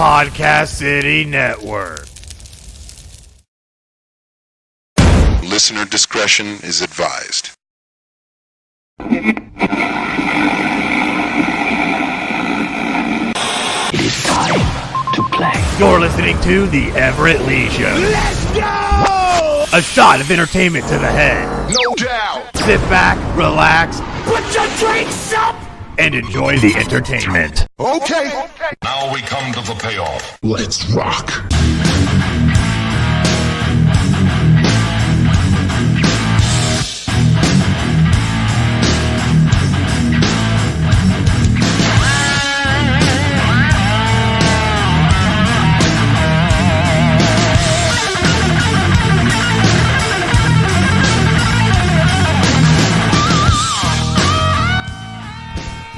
Podcast City Network. Listener discretion is advised. It is time to play. You're listening to The Everett Lee Show. Let's go! A shot of entertainment to the head. No doubt. Sit back, relax, put your drinks up, and enjoy the entertainment. Okay. Now we come to the payoff. Let's rock.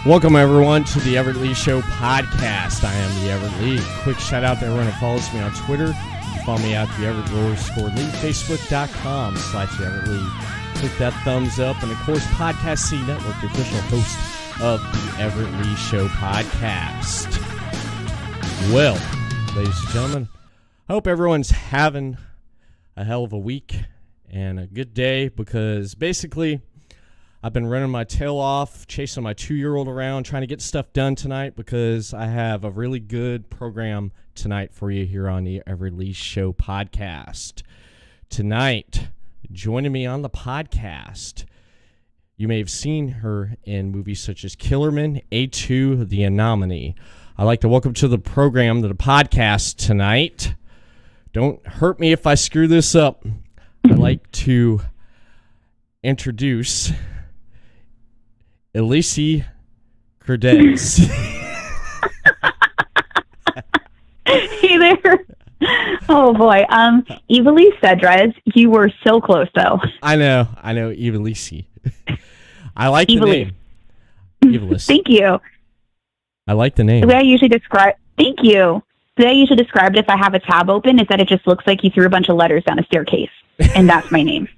Welcome, everyone, to the Everett Lee Show podcast. I am the Everett Lee. Quick shout out to everyone who follows me on Twitter. You can follow me at the Everett _Lee. Facebook.com/Everett Lee. Click that thumbs up. And, of course, Podcast City Network, the official host of the Everett Lee Show podcast. Well, ladies and gentlemen, I hope everyone's having a hell of a week and a good day, because basically I've been running my tail off, chasing my 2-year-old around, trying to get stuff done tonight, because I have a really good program tonight for you here on the Everett Lee Show podcast. Tonight, joining me on the podcast, you may have seen her in movies such as Killerman, A2, The Anomaly. I'd like to welcome to the program, to the podcast tonight. Don't hurt me if I screw this up. I'd like to introduce Yvelisse Cedrez. Hey there. Oh boy. Yvelisse Cedrez. You were so close though. I know, Yvelisse. I like the Yvelisse. name. Yvelisse. Thank you. I like the name. The way I usually describe The way I usually describe it if I have a tab open is that it just looks like you threw a bunch of letters down a staircase. And that's my name.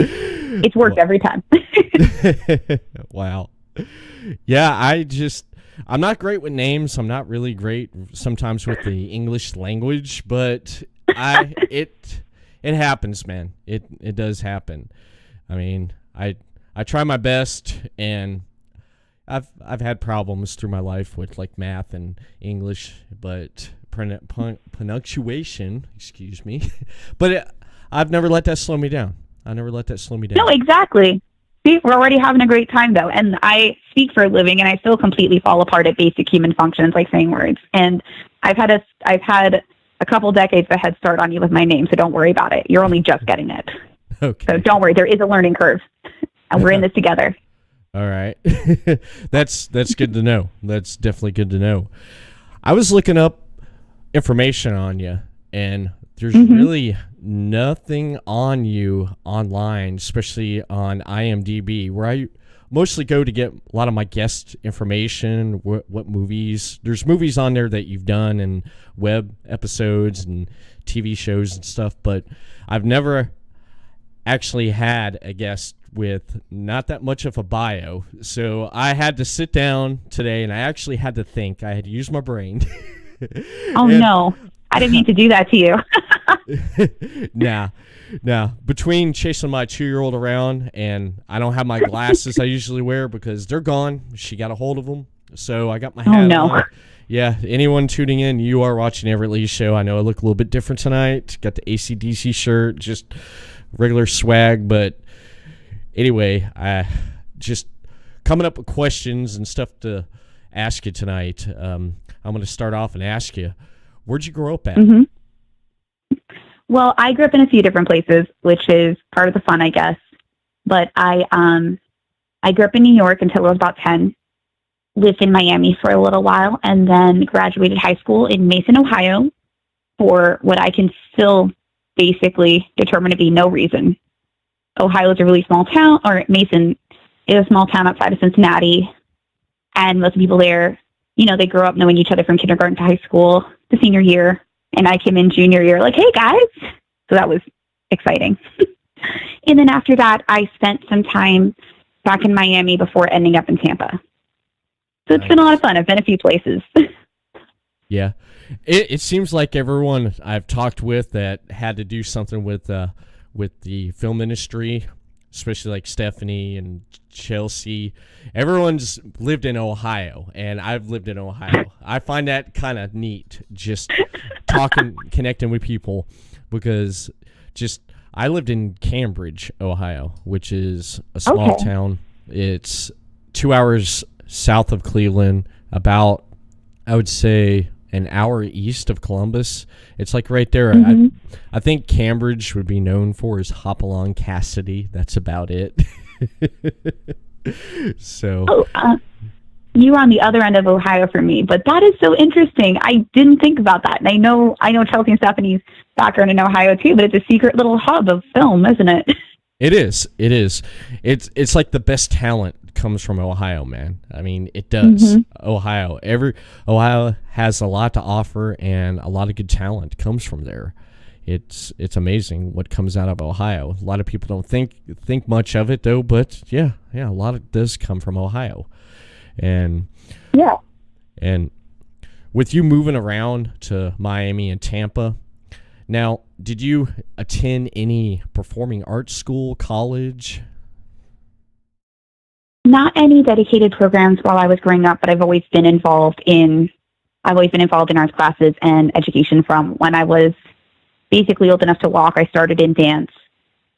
It's worked every time. Wow. Yeah, I'm not great with names. I'm not really great sometimes with the English language, but it happens, man. It does happen. I mean, I try my best, and I've had problems through my life with like math and English, but pronunciation, excuse me. But I've never let that slow me down. No, exactly. See, we're already having a great time, though. And I speak for a living, and I still completely fall apart at basic human functions like saying words. And I've had a couple decades of head start on you with my name, so don't worry about it. You're only just getting it. Okay. So don't worry. There is a learning curve, and we're in this together. All right. That's good to know. That's definitely good to know. I was looking up information on you, and there's really nothing on you online, especially on IMDb, where I mostly go to get a lot of my guest information, what movies. There's movies on there that you've done and web episodes and TV shows and stuff, but I've never actually had a guest with not that much of a bio. So I had to sit down today, and I actually had to think. I had to use my brain. Oh, no. I didn't mean to do that to you. Nah. Between chasing my 2-year-old around, and I don't have my glasses I usually wear because they're gone. She got a hold of them. So I got my hat on. Yeah, anyone tuning in, you are watching Everett Lee Show. I know I look a little bit different tonight. Got the AC/DC shirt, just regular swag. But anyway, I just coming up with questions and stuff to ask you tonight. I'm going to start off and ask you, where'd you grow up at? Well, I grew up in a few different places, which is part of the fun, I guess. But I grew up in New York until I was about 10, lived in Miami for a little while, and then graduated high school in Mason, Ohio, for what I can still basically determine to be no reason. Ohio is a really small town, or Mason is a small town outside of Cincinnati, and most people there, you know, they grow up knowing each other from kindergarten to high school, the senior year, and I came in junior year like, hey, guys. So that was exciting. And then after that, I spent some time back in Miami before ending up in Tampa. So it's been a lot of fun. I've been a few places. Yeah. It seems like everyone I've talked with that had to do something with the film industry, especially like Stephanie and Chelsea, everyone's lived in Ohio, and I've lived in Ohio. I find that kind of neat, just connecting with people, because I lived in Cambridge, Ohio, which is a small town. It's 2 hours south of Cleveland, about, I would say, an hour east of Columbus. It's like right there. Mm-hmm. I think Cambridge would be known for his Hopalong Cassidy. That's about it. So you were on the other end of Ohio for me, but that is so interesting. I didn't think about that. And I know Chelsea and Stephanie's background in Ohio too, but it's a secret little hub of film, isn't it? It is. It's like the best talent comes from Ohio, man. I mean, it does. Mm-hmm. Ohio has a lot to offer, and a lot of good talent comes from there. It's amazing what comes out of Ohio. A lot of people don't think much of it though, but yeah, a lot of it does come from Ohio. And with you moving around to Miami and Tampa, now, did you attend any performing arts school, college? Not any dedicated programs while I was growing up, but I've always been involved in arts classes and education from when I was basically old enough to walk. I started in dance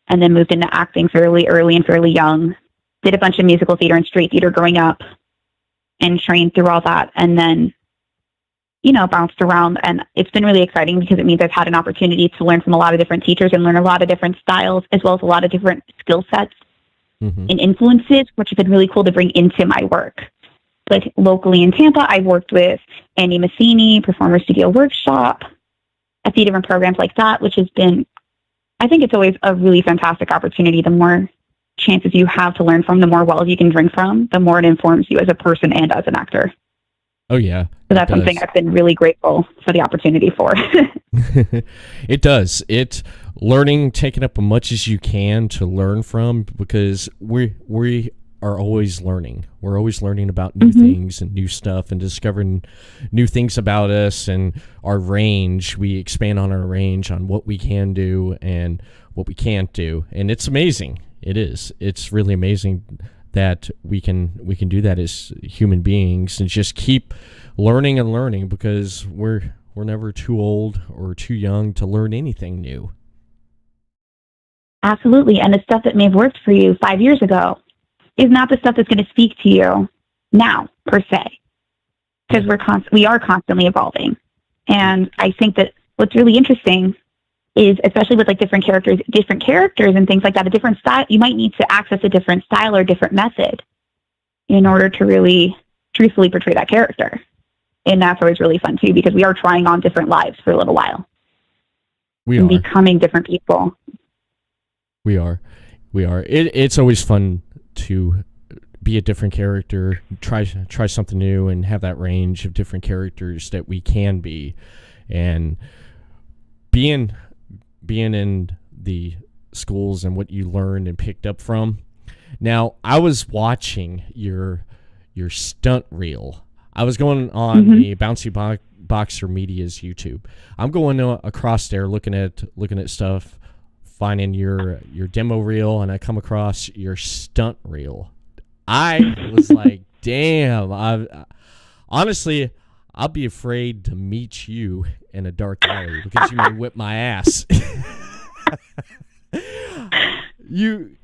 and then moved into acting fairly early and fairly young. Did a bunch of musical theater and street theater growing up and trained through all that. And then, bounced around. And it's been really exciting because it means I've had an opportunity to learn from a lot of different teachers and learn a lot of different styles, as well as a lot of different skill sets and influences, which have been really cool to bring into my work. Like locally in Tampa, I've worked with Andy Massini, Performer Studio Workshop, a few different programs like that, which has been, I think it's always a really fantastic opportunity. The more chances you have to learn from, the more wells you can drink from, the more it informs you as a person and as an actor. Oh, yeah. So that's something I've been really grateful for the opportunity for. It does. It's learning, taking up as much as you can to learn from, because we are always learning. We're always learning about new things and new stuff and discovering new things about us and our range. We expand on our range, on what we can do and what we can't do. And it's amazing. It is. It's really amazing that we can do that as human beings, and just keep learning and learning, because we're never too old or too young to learn anything new. Absolutely. And the stuff that may have worked for you 5 years ago is not the stuff that's going to speak to you now, per se, because we are constantly evolving. And I think that what's really interesting is, especially with like different characters and things like that, a different style, you might need to access a different style or a different method in order to really truthfully portray that character. And that's always really fun too, because we are trying on different lives for a little while. We are becoming different people. We are. It's always fun to be a different character, try something new, and have that range of different characters that we can be. And being in the schools and what you learned and picked up from. Now, I was watching your stunt reel. I was going on the Bouncy Boxer Media's YouTube. I'm going across there looking at stuff, finding your demo reel, and I come across your stunt reel. I was like, damn. Honestly, I'll be afraid to meet you in a dark alley, because you may whip my ass. You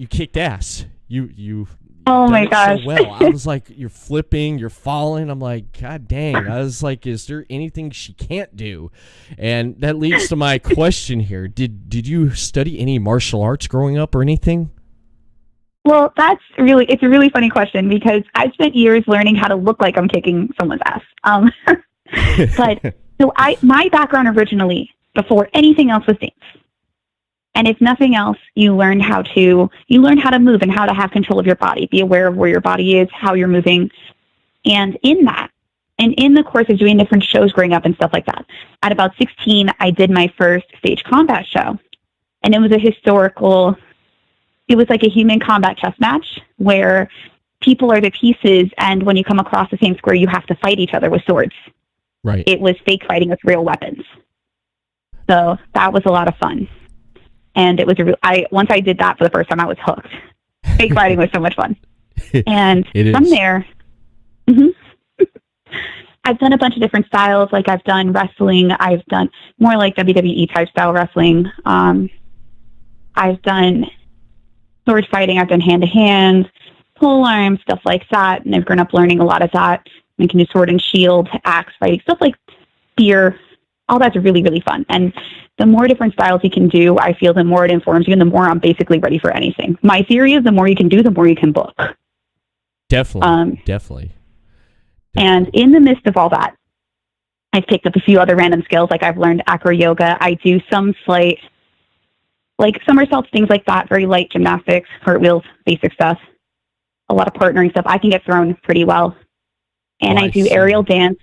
kicked ass. You oh my gosh. So well. I was like, you're flipping, you're falling. I'm like, God dang. I was like, is there anything she can't do? And that leads to my question here. Did you study any martial arts growing up or anything? Well, it's a really funny question, because I spent years learning how to look like I'm kicking someone's ass. But so my background originally, before anything else, was dance. And if nothing else, you learn how to move and how to have control of your body, be aware of where your body is, how you're moving. And in the course of doing different shows growing up and stuff like that, at about 16, I did my first stage combat show. And it was like a human combat chess match where people are the pieces, and when you come across the same square, you have to fight each other with swords. Right. It was fake fighting with real weapons. So that was a lot of fun. And it was once I did that for the first time, I was hooked. Fake fighting was so much fun. And from there, I've done a bunch of different styles. Like I've done wrestling. I've done more like WWE type style wrestling. I've done sword fighting. I've done hand-to-hand, pole arm, stuff like that. And I've grown up learning a lot of that. I can do sword and shield, axe fighting, stuff like spear. All that's really, really fun. And the more different styles you can do, I feel the more it informs you and the more I'm basically ready for anything. My theory is the more you can do, the more you can book. Definitely. And in the midst of all that, I've picked up a few other random skills. Like I've learned acro yoga. I do some slight, like somersaults, things like that, very light gymnastics, cartwheels, basic stuff. A lot of partnering stuff. I can get thrown pretty well. And I do aerial dance.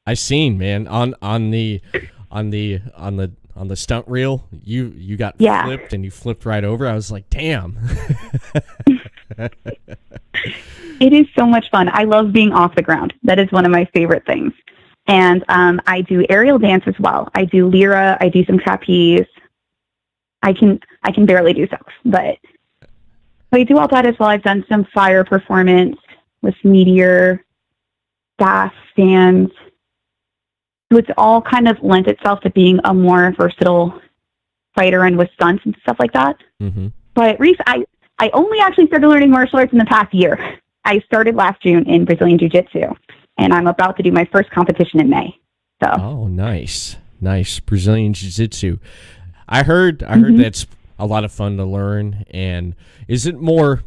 I seen, man, on the stunt reel, you got flipped and you flipped right over. I was like, damn. It is so much fun. I love being off the ground. That is one of my favorite things. And I do aerial dance as well. I do lyra. I do some trapeze. I can barely do so, but I do all that as well. I've done some fire performance with meteor, gas stands. So it's all kind of lent itself to being a more versatile fighter and with stunts and stuff like that. Mm-hmm. But I only actually started learning martial arts in the past year. I started last June in Brazilian Jiu-Jitsu, and I'm about to do my first competition in May. So. Oh, nice. Brazilian Jiu-Jitsu. I heard that's a lot of fun to learn. And is it more,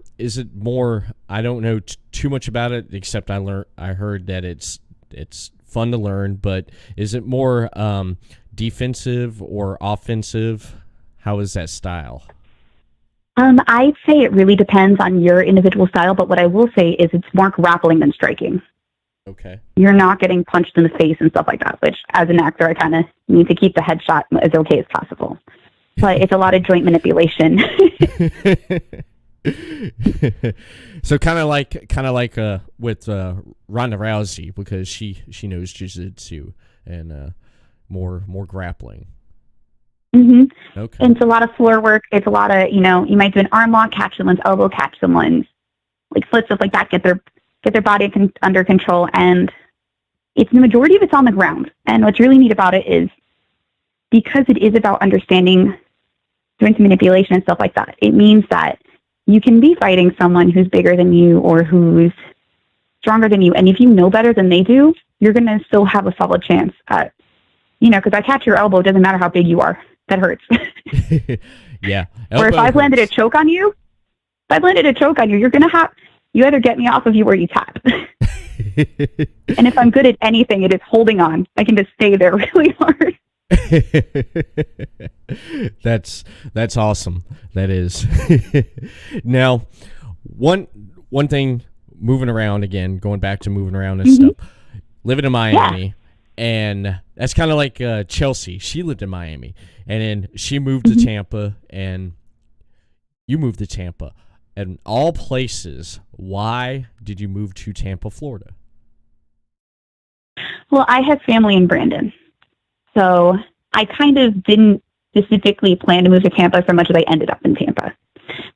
I don't know too much about it, except I heard that it's fun to learn, but is it more defensive or offensive? How is that style? I'd say it really depends on your individual style, but what I will say is it's more grappling than striking. Okay. You're not getting punched in the face and stuff like that, which as an actor, I kind of need to keep the headshot as okay as possible. But it's a lot of joint manipulation. So kind of like with Ronda Rousey, because she knows jiu-jitsu and more grappling. Mm-hmm. Okay. And it's a lot of floor work. It's a lot of, you might do an arm lock, catch someone's elbow, catch someone's like foot, stuff like that, get their body under control. And it's the majority of it's on the ground. And what's really neat about it is because it is about understanding joint manipulation and stuff like that, it means that you can be fighting someone who's bigger than you or who's stronger than you. And if you know better than they do, you're going to still have a solid chance at, because I catch your elbow, it doesn't matter how big you are. That hurts. Yeah. Or if I've landed a choke on you, you're going to you either get me off of you or you tap. And if I'm good at anything, it is holding on. I can just stay there really hard. That's awesome. That is. Now, one thing, moving around again, going back to moving around and stuff, living in Miami. Yeah. And that's kind of like Chelsea. She lived in Miami, and then she moved to Tampa, and you moved to Tampa. And all places, why did you move to Tampa, Florida? Well, I have family in Brandon, so I kind of didn't specifically plan to move to Tampa so much as I ended up in Tampa.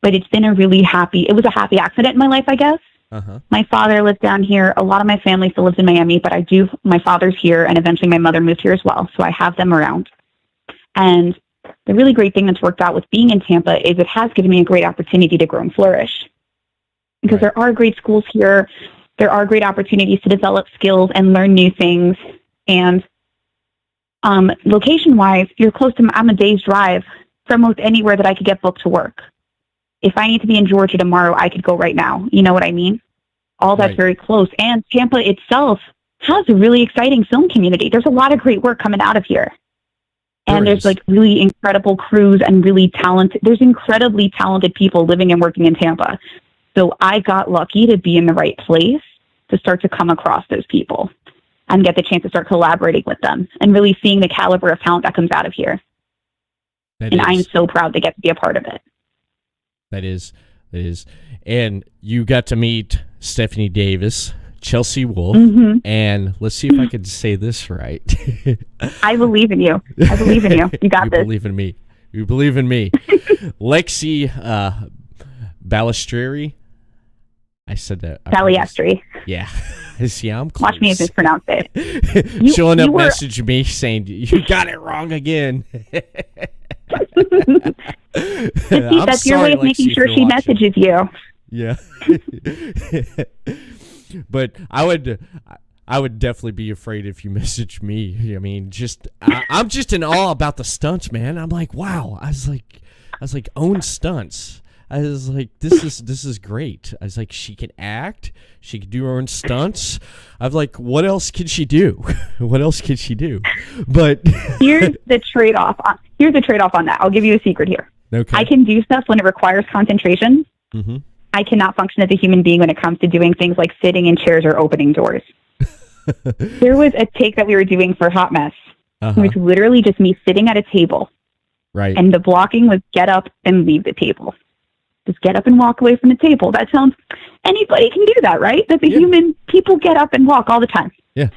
But it's been it was a happy accident in my life, I guess. Uh-huh. My father lives down here. A lot of my family still lives in Miami, but my father's here, and eventually my mother moved here as well, so I have them around. And the really great thing that's worked out with being in Tampa is it has given me a great opportunity to grow and flourish. Because there are great schools here. There are great opportunities to develop skills and learn new things. And location-wise, you're close to, I'm a day's drive from most anywhere that I could get booked to work. If I need to be in Georgia tomorrow, I could go right now. You know what I mean? All that's very close. And Tampa itself has a really exciting film community. There's a lot of great work coming out of here. And there's like really incredible crews and there's incredibly talented people living and working in Tampa. So I got lucky to be in the right place to start to come across those people and get the chance to start collaborating with them and really seeing the caliber of talent that comes out of here. I'm so proud to get to be a part of it. That It is. And you got to meet Stephanie Davis, Chelsea Wolf, and let's see if I can say this right. I believe in you. I believe in you. You got this. You believe in me. You believe in me. Lexi Balistrieri. I said that. Baliastri. Yeah. See, I'm close. Watch me mispronounce it. She'll end up messaging me saying, you got it wrong again. That's your way of making sure she messages you. Yeah. But I would definitely be afraid if you messaged me. I mean, I'm just in awe about the stunts, man. I'm like, wow. I was like, own stunts. I was like, this is great. I was like, she can act. She can do her own stunts. I was like, what else can she do? What else can she do? But here's the trade-off. Here's the trade-off on that. I'll give you a secret here. Okay. I can do stuff when it requires concentration. Mm-hmm. I cannot function as a human being when it comes to doing things like sitting in chairs or opening doors. There was a take that we were doing for Hot Mess. It was literally just me sitting at a table. Right. And the blocking was get up and leave the table. Just get up and walk away from the table. That sounds, anybody can do that, right? That's a human, people get up and walk all the time. Yeah.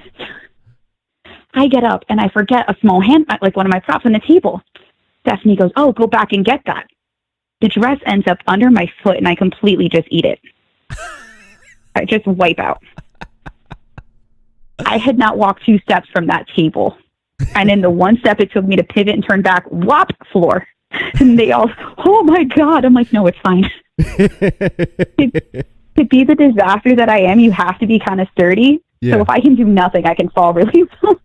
I get up and I forget a small hand, like one of my props on the table. Stephanie goes, oh, go back and get that. The dress ends up under my foot and I completely just eat it. I just wipe out. I had not walked 2 steps from that table. And in the 1 step it took me to pivot and turn back, whop, floor. And they all, oh my God. I'm like, no, it's fine. To be the disaster that I am, you have to be kind of sturdy. Yeah. So if I can do nothing, I can fall really well.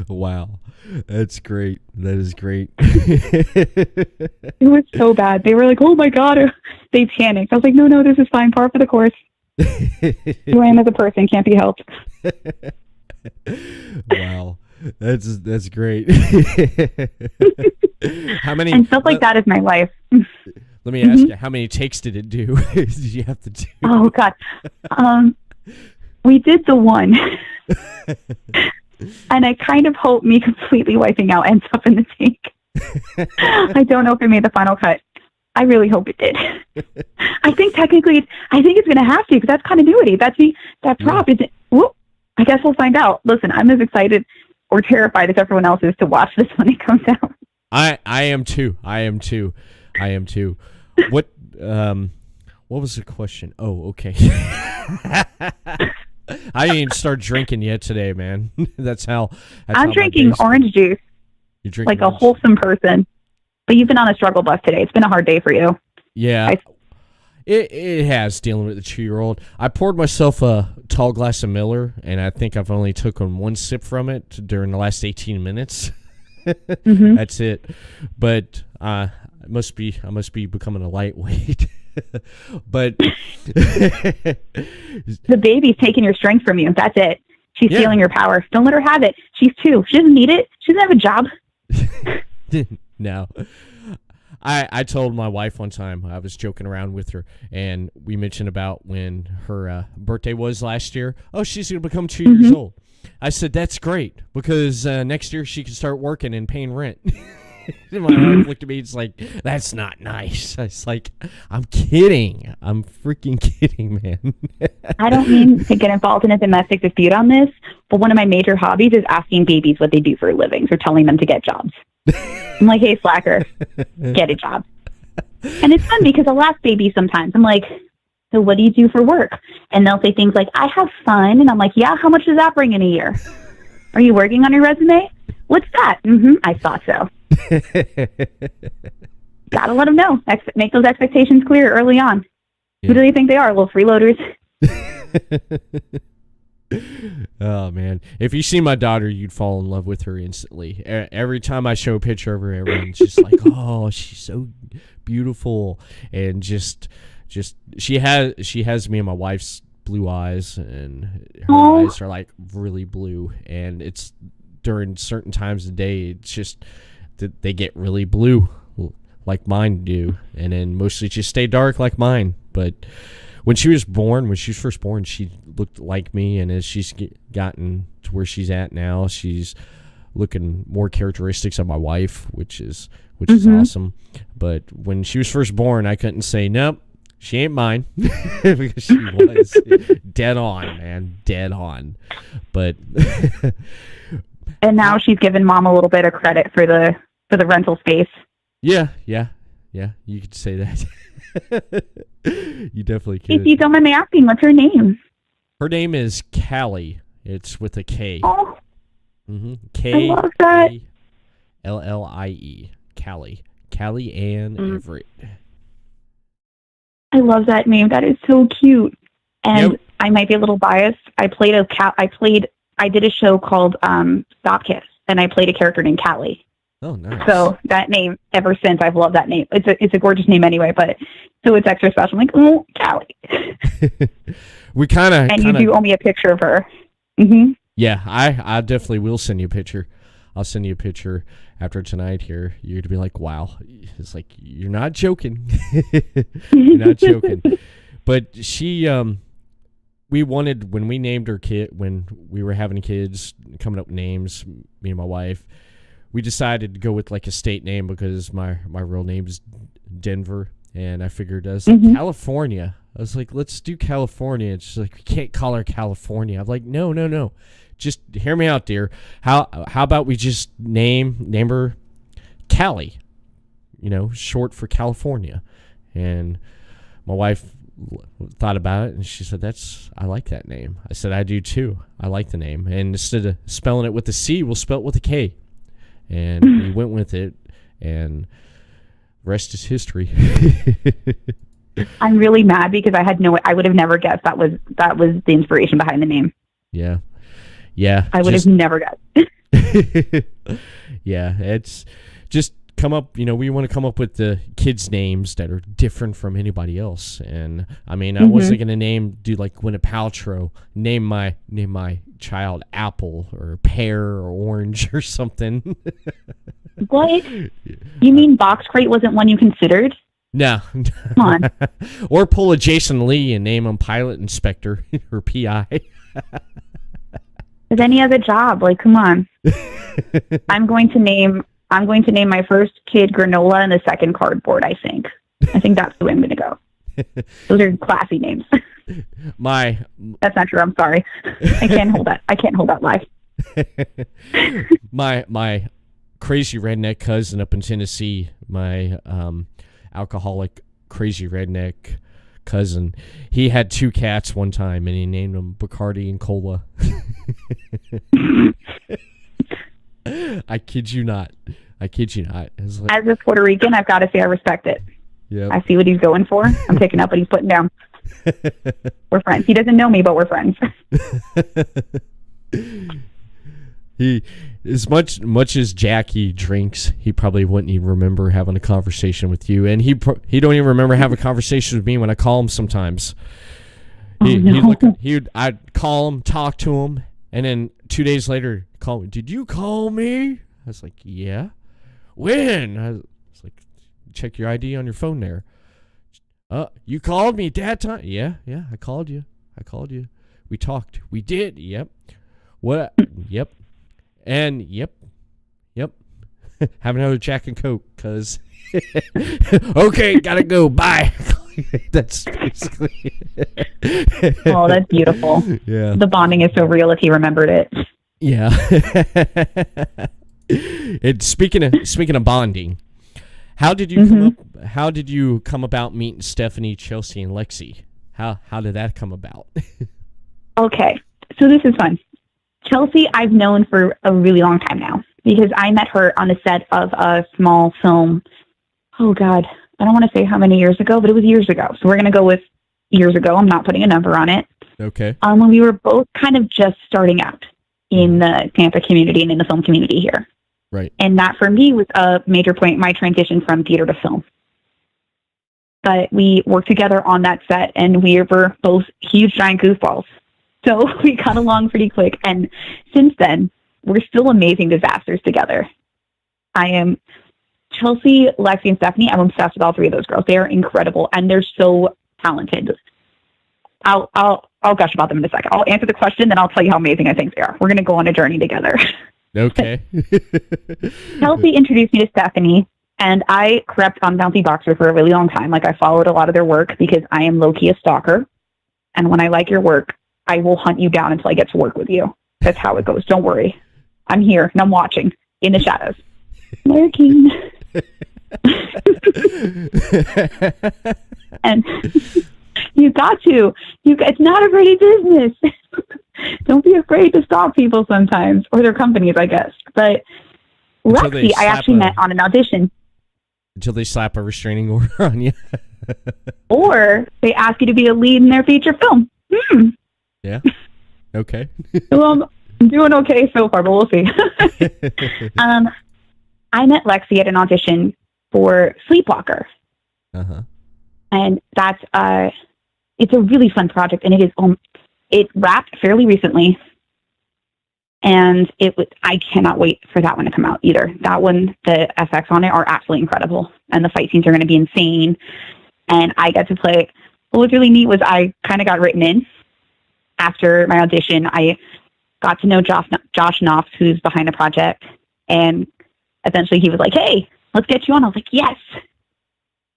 Wow. That's great. That is great. It was so bad. They were like, oh my God. They panicked. I was like, no, this is fine. Par for the course. Who I am as a person can't be helped. Wow. That's great. How many? And stuff like that is my life. Let me ask you, how many takes did it do? Did you have to do? Oh God, we did the one, and I kind of hope me completely wiping out ends up in the tank. I don't know if it made the final cut. I really hope it did. I think technically, it's going to have to because that's continuity. That's that prop. Is it? Whoop. I guess we'll find out. Listen, I'm as excited or terrified as everyone else is to watch this when it comes out. I am too. What was the question? Oh, okay. I didn't even start drinking yet today, man. I'm drinking orange juice. You're drinking like a wholesome person. But you've been on a struggle bus today. It's been a hard day for you. Yeah. It has, dealing with the 2-year-old. I poured myself a tall glass of Miller, and I think I've only taken 1 sip from it during the last 18 minutes. That's it. But I must be becoming a lightweight. But the baby's taking your strength from you. That's it. She's stealing your power. Don't let her have it. She's 2. She doesn't need it. She doesn't have a job. No. I told my wife one time, I was joking around with her, and we mentioned about when her birthday was last year. Oh, she's going to become 2 years old. I said, that's great, because next year she can start working and paying rent. And my wife looked at me, it's like, that's not nice. I was like, I'm kidding. I'm freaking kidding, man. I don't mean to get involved in a domestic dispute on this, but one of my major hobbies is asking babies what they do for a living or telling them to get jobs. I'm like, hey, slacker, get a job. And it's fun because I'll ask babies sometimes. I'm like, so what do you do for work? And they'll say things like, I have fun. And I'm like, yeah, how much does that bring in a year? Are you working on your resume? What's that? I thought so. Gotta let them know. Make those expectations clear early on. Who do they think they are, little freeloaders? Oh, man. If you see my daughter, you'd fall in love with her instantly. Every time I show a picture of her, everyone's just like, oh, she's so beautiful. And just she has me and my wife's blue eyes, and her eyes are like really blue. And it's during certain times of the day, it's just that they get really blue like mine do. And then mostly just stay dark like mine. But when she was first born, she looked like me, and as she's gotten to where she's at now, she's looking more characteristics of my wife, which is awesome. But when she was first born, I couldn't say nope, she ain't mine because she was dead on, man, dead on. But and now she's given mom a little bit of credit for the rental space. Yeah, you could say that. You definitely could. If you don't mind me asking, what's her name? Her name is Callie. It's with a K. Oh, K. I love that. Llie. Callie. Callie Ann Everett. I love that name. That is so cute. And I might be a little biased. I did a show called Stop Kiss, and I played a character named Callie. Oh, nice. So that name, ever since, I've loved that name. It's a gorgeous name anyway, but so it's extra special. I'm like, oh, Callie. We kind of... And you do owe me a picture of her. Mm-hmm. Yeah, I definitely will send you a picture. I'll send you a picture after tonight here. You're going to be like, wow. It's like, you're not joking. You're not joking. But she... we wanted, when we named her kid, when we were having kids, coming up with names, me and my wife, we decided to go with like a state name because my real name is Denver, and I figured I was like, California. I was like, let's do California. It's just like, we can't call her California. I'm like, no. Just hear me out, dear. How about we just name her Callie? Short for California. And my wife thought about it, and she said, I like that name. I said, I do too. I like the name. And instead of spelling it with a C, we'll spell it with a K. And we went with it, and rest is history. I'm really mad because I would have never guessed that was the inspiration behind the name. Yeah. I would have never guessed. Yeah, it's just come up, we want to come up with the kids' names that are different from anybody else. And I mean, I wasn't going to do like Gwyneth Paltrow, name my child Apple or Pear or Orange or something. What? You mean Box Crate wasn't one you considered? No. Come on. Or pull a Jason Lee and name him Pilot Inspector or PI. With any other job, like, come on. I'm going to name my first kid Granola and the second Cardboard, I think. I think that's the way I'm going to go. Those are classy names. That's not true. I'm sorry. I can't hold that lie. My crazy redneck cousin up in Tennessee, my alcoholic crazy redneck cousin, he had 2 cats one time, and he named them Bacardi and Cola. I kid you not. As a Puerto Rican, I've got to say I respect it. Yep. I see what he's going for. I'm picking up what he's putting down. We're friends. He doesn't know me, but we're friends. He, as much as Jackie drinks, he probably wouldn't even remember having a conversation with you, and he don't even remember having a conversation with me when I call him sometimes. I'd call him, talk to him, and then 2 days later, call me. Did you call me? I was like, yeah. When? I was like, check your ID on your phone there. You called me that time? Yeah, I called you. We talked. We did. Yep. What? Yep. And yep. Have another Jack and Coke, cause okay, gotta go. Bye. That's basically. Oh, that's beautiful. Yeah. The bonding is so real if he remembered it. Yeah. And speaking of bonding, how did you come about meeting Stephanie, Chelsea, and Lexi? How did that come about? Okay, so this is fun. Chelsea, I've known for a really long time now because I met her on the set of a small film. Oh God, I don't want to say how many years ago, but it was years ago. So we're going to go with years ago. I'm not putting a number on it. Okay. When we were both kind of just starting out in the Tampa community and in the film community here. Right. And that for me was a major point, my transition from theater to film. But we worked together on that set, and we were both huge, giant goofballs. So we got along pretty quick. And since then, we're still amazing disasters together. I am Chelsea, Lexi, and Stephanie. I'm obsessed with all 3 of those girls. They are incredible, and they're so talented. I'll gush about them in a second. I'll answer the question, then I'll tell you how amazing I think they are. We're going to go on a journey together. Okay. Chelsea introduced me to Stephanie, and I crept on Bouncy Boxer for a really long time. Like, I followed a lot of their work because I am low-key a stalker. And when I like your work, I will hunt you down until I get to work with you. That's how it goes. Don't worry. I'm here, and I'm watching in the shadows. Lurking. And you got to. It's not a pretty business. Don't be afraid to stalk people sometimes, or their companies, I guess. But Lexi, I actually met on an audition. Until they slap a restraining order on you. Or they ask you to be a lead in their feature film. Yeah. Okay. Well, I'm doing okay so far, but we'll see. I met Lexi at an audition for Sleepwalker. Uh-huh. And that's it's a really fun project, and it wrapped fairly recently, and I cannot wait for that one to come out either. That one, the FX on it are absolutely incredible, and the fight scenes are going to be insane. And I got to play. What was really neat was I kind of got written in after my audition. I got to know Josh Knopf, who's behind the project, and eventually he was like, "Hey, let's get you on." I was like, "Yes."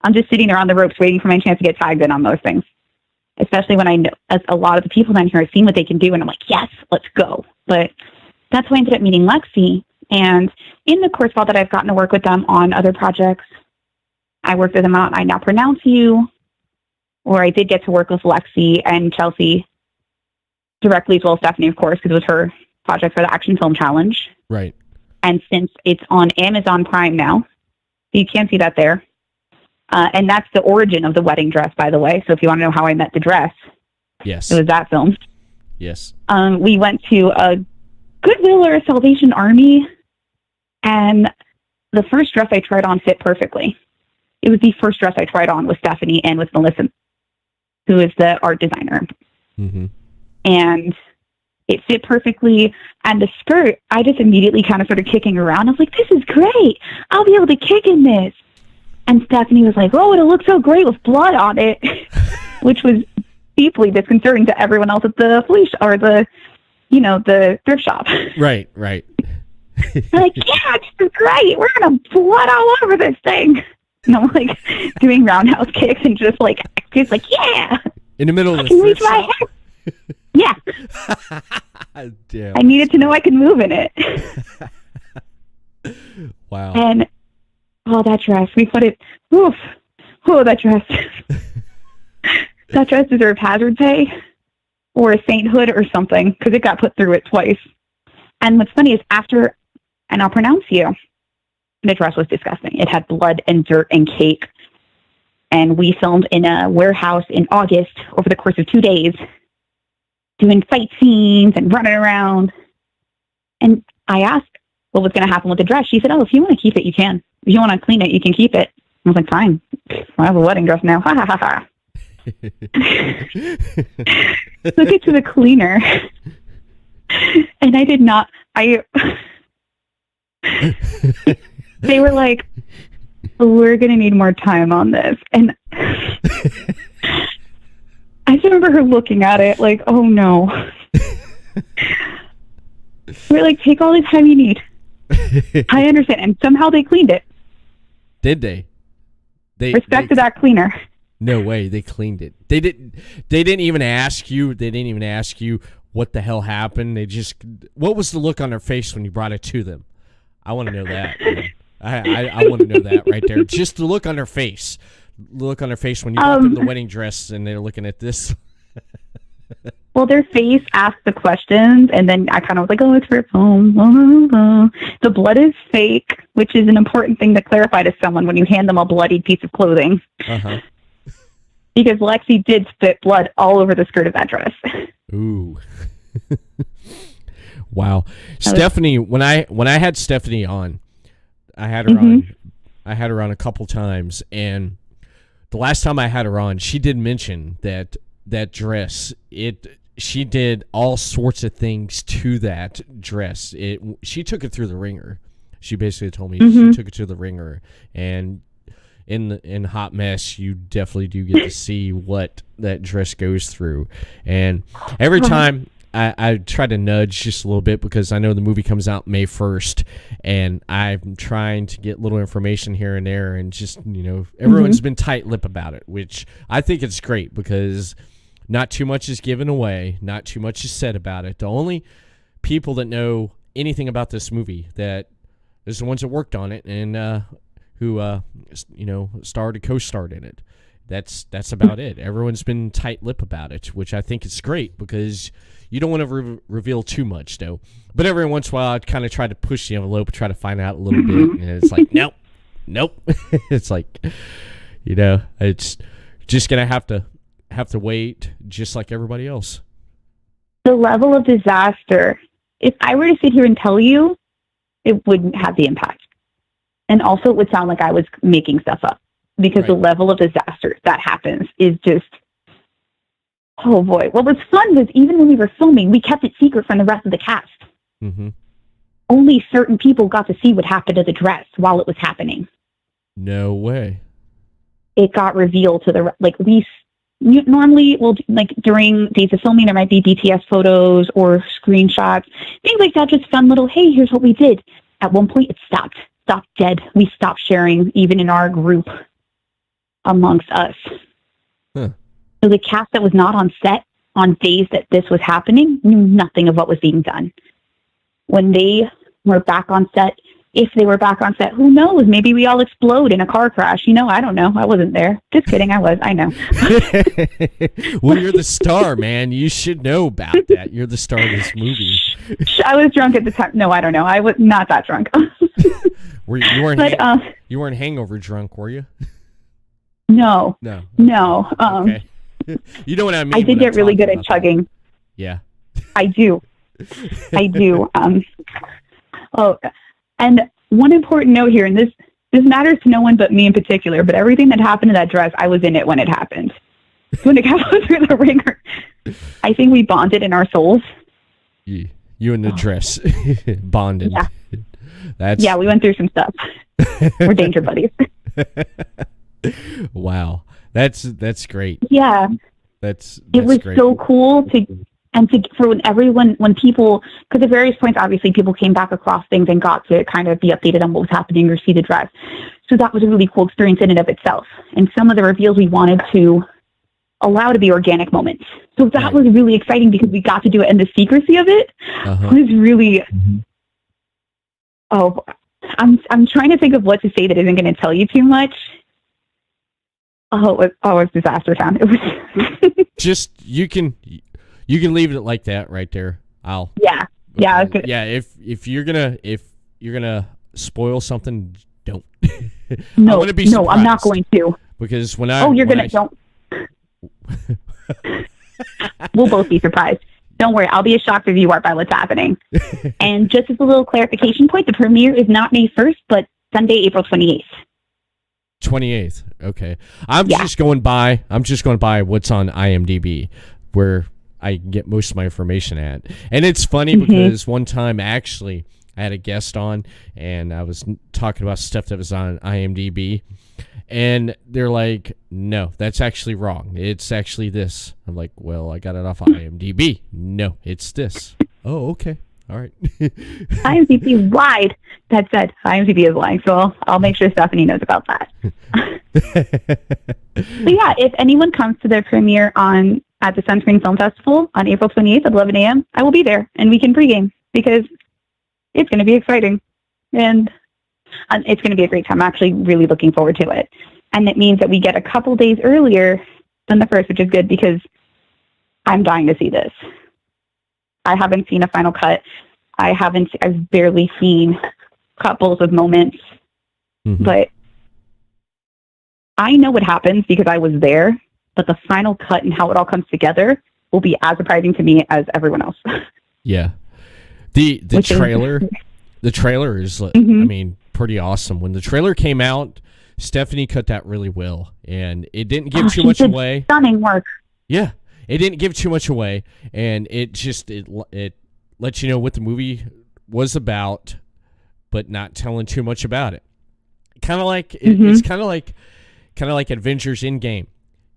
I'm just sitting there on the ropes waiting for my chance to get tagged in on those things. Especially when I know, as a lot of the people down here have seen what they can do, and I'm like, yes, let's go. But that's how I ended up meeting Lexi. And in the course of all that, I've gotten to work with them on other projects. I worked with them on I Now Pronounce You, or I did get to work with Lexi and Chelsea directly, as well as Stephanie, of course, because it was her project for the Action Film Challenge. Right. And since it's on Amazon Prime now, you can see that there. And that's the origin of the wedding dress, by the way. So if you want to know how I met the dress, yes, it was that film. Yes. We went to a Goodwill or a Salvation Army, and the first dress I tried on fit perfectly. It was the first dress I tried on with Stephanie and with Melissa, who is the art designer. Mm-hmm. And it fit perfectly. And the skirt, I just immediately kind of started kicking around. I was like, this is great. I'll be able to kick in this. And Stephanie was like, oh, it'll look so great with blood on it, which was deeply disconcerting to everyone else at the police or the thrift shop. Right, right. Like, yeah, this is great. We're going to blood all over this thing. And I'm like doing roundhouse kicks and just like yeah. In the middle of the thrift shop? Yeah. Damn. I needed to know I could move in it. Wow. And that dress, we put it, oof. Oh, that dress. That dress deserved hazard pay or a sainthood or something, because it got put through it twice. And what's funny is after, and I'll pronounce you, the dress was disgusting. It had blood and dirt and cake. And we filmed in a warehouse in August over the course of 2 days, doing fight scenes and running around. And I asked what was going to happen with the dress. She said, oh, if you want to keep it, you can. If you want to clean it, you can keep it. I was like, fine. I have a wedding dress now. Ha, ha, ha, ha. Took it to the cleaner. And I did not... They were like, we're going to need more time on this. And I just remember her looking at it like, oh, no. We're like, take all the time you need. I understand. And somehow they cleaned it. Did they? Respect to that cleaner. No way, they cleaned it. They didn't even ask you. They didn't even ask you what the hell happened. They just... What was the look on their face when you brought it to them? I want to know that. I want to know that right there. Just the look on their face. Look on their face when you brought them the wedding dress and they're looking at this. Well, their face asked the questions, and then I kind of was like, oh, it's for film. The blood is fake, which is an important thing to clarify to someone when you hand them a bloodied piece of clothing. Uh-huh. Because Lexi did spit blood all over the skirt of that dress. Ooh. Wow. Stephanie, when I had Stephanie on, I had her on. I had her on a couple times, and the last time I had her on, she did mention that dress. She did all sorts of things to that dress. She took it through the ringer. She basically told me she took it to the ringer, and in Hot Mess, you definitely do get to see what that dress goes through. And every time I try to nudge just a little bit because I know the movie comes out May 1st, and I'm trying to get little information here and there, and just, everyone's been tight-lipped about it, which I think it's great because not too much is given away, not too much is said about it. The only people that know anything about this movie that is the ones that worked on it and who starred and co-starred in it. That's about it. Everyone's been tight-lipped about it, which I think is great because you don't want to reveal too much, though. But every once in a while, I'd kind of try to push the envelope, try to find out a little bit, and it's like, nope. It's like, it's just gonna have to wait, just like everybody else. The level of disaster, if I were to sit here and tell you, it wouldn't have the impact. And also, it would sound like I was making stuff up. Because the level of disaster that happens is just, oh boy. What was fun was even when we were filming, we kept it secret from the rest of the cast. Mm-hmm. Only certain people got to see what happened to the dress while it was happening. No way. It got revealed to the, normally, during days of filming, there might be BTS photos or screenshots, things like that, just fun little, hey, here's what we did. At one point, it stopped dead. We stopped sharing, even in our group. Amongst us. Huh. So the cast that was not on set on days that this was happening knew nothing of what was being done. When they were back on set, if they were back on set, who knows? Maybe we all explode in a car crash. I don't know. I wasn't there. Just kidding. I was. I know. Well, you're the star, man. You should know about that. You're the star of this movie. I was drunk at the time. No, I don't know. I was not that drunk. You weren't hangover drunk, were you? No. Okay. You know what I mean? I did get really good at chugging. Yeah. I do. And one important note here, and this matters to no one but me in particular, but everything that happened to that dress, I was in it when it happened. When it got through the ringer, I think we bonded in our souls. You and the dress bonded. Yeah. We went through some stuff. We're danger buddies. Wow, that's great. Yeah, that's it was great. So cool when people, because at various points, obviously, people came back across things and got to kind of be updated on what was happening or see the dress. So that was a really cool experience in and of itself. And some of the reveals we wanted to allow to be organic moments. So that was really exciting because we got to do it, and the secrecy of it was really. Oh, I'm trying to think of what to say that isn't going to tell you too much. It was disaster town. It was just you can leave it like that right there. Yeah. If you're gonna spoil something, don't. No, I'm not going to. Because don't. We'll both be surprised. Don't worry, I'll be as shocked as you are by what's happening. And just as a little clarification point, the premiere is not May 1st, but Sunday, April 28th. 28th. Okay. I'm just going by what's on IMDb, where I get most of my information at. And it's funny because one time actually I had a guest on and I was talking about stuff that was on IMDb, and they're like, "No, that's actually wrong. It's actually this." I'm like, "Well, I got it off of IMDb." "No, it's this." "Oh, okay. All right." IMDb lied. That said, IMDb is lying, so I'll make sure Stephanie knows about that. But yeah, if anyone comes to the premiere at the Sunscreen Film Festival on April 28th at 11 a.m., I will be there, and we can pregame because it's going to be exciting, and it's going to be a great time. I'm actually really looking forward to it, and it means that we get a couple days earlier than the first, which is good because I'm dying to see this. I haven't seen a final cut. I've barely seen couples of moments, but I know what happens because I was there, but the final cut and how it all comes together will be as surprising to me as everyone else. Yeah. The trailer is, I mean, pretty awesome. When the trailer came out, Stephanie cut that really well, and it didn't give too much away. Stunning work. Yeah. It didn't give too much away, and it lets you know what the movie was about, but not telling too much about it. Kind of like it's kind of like Avengers Endgame.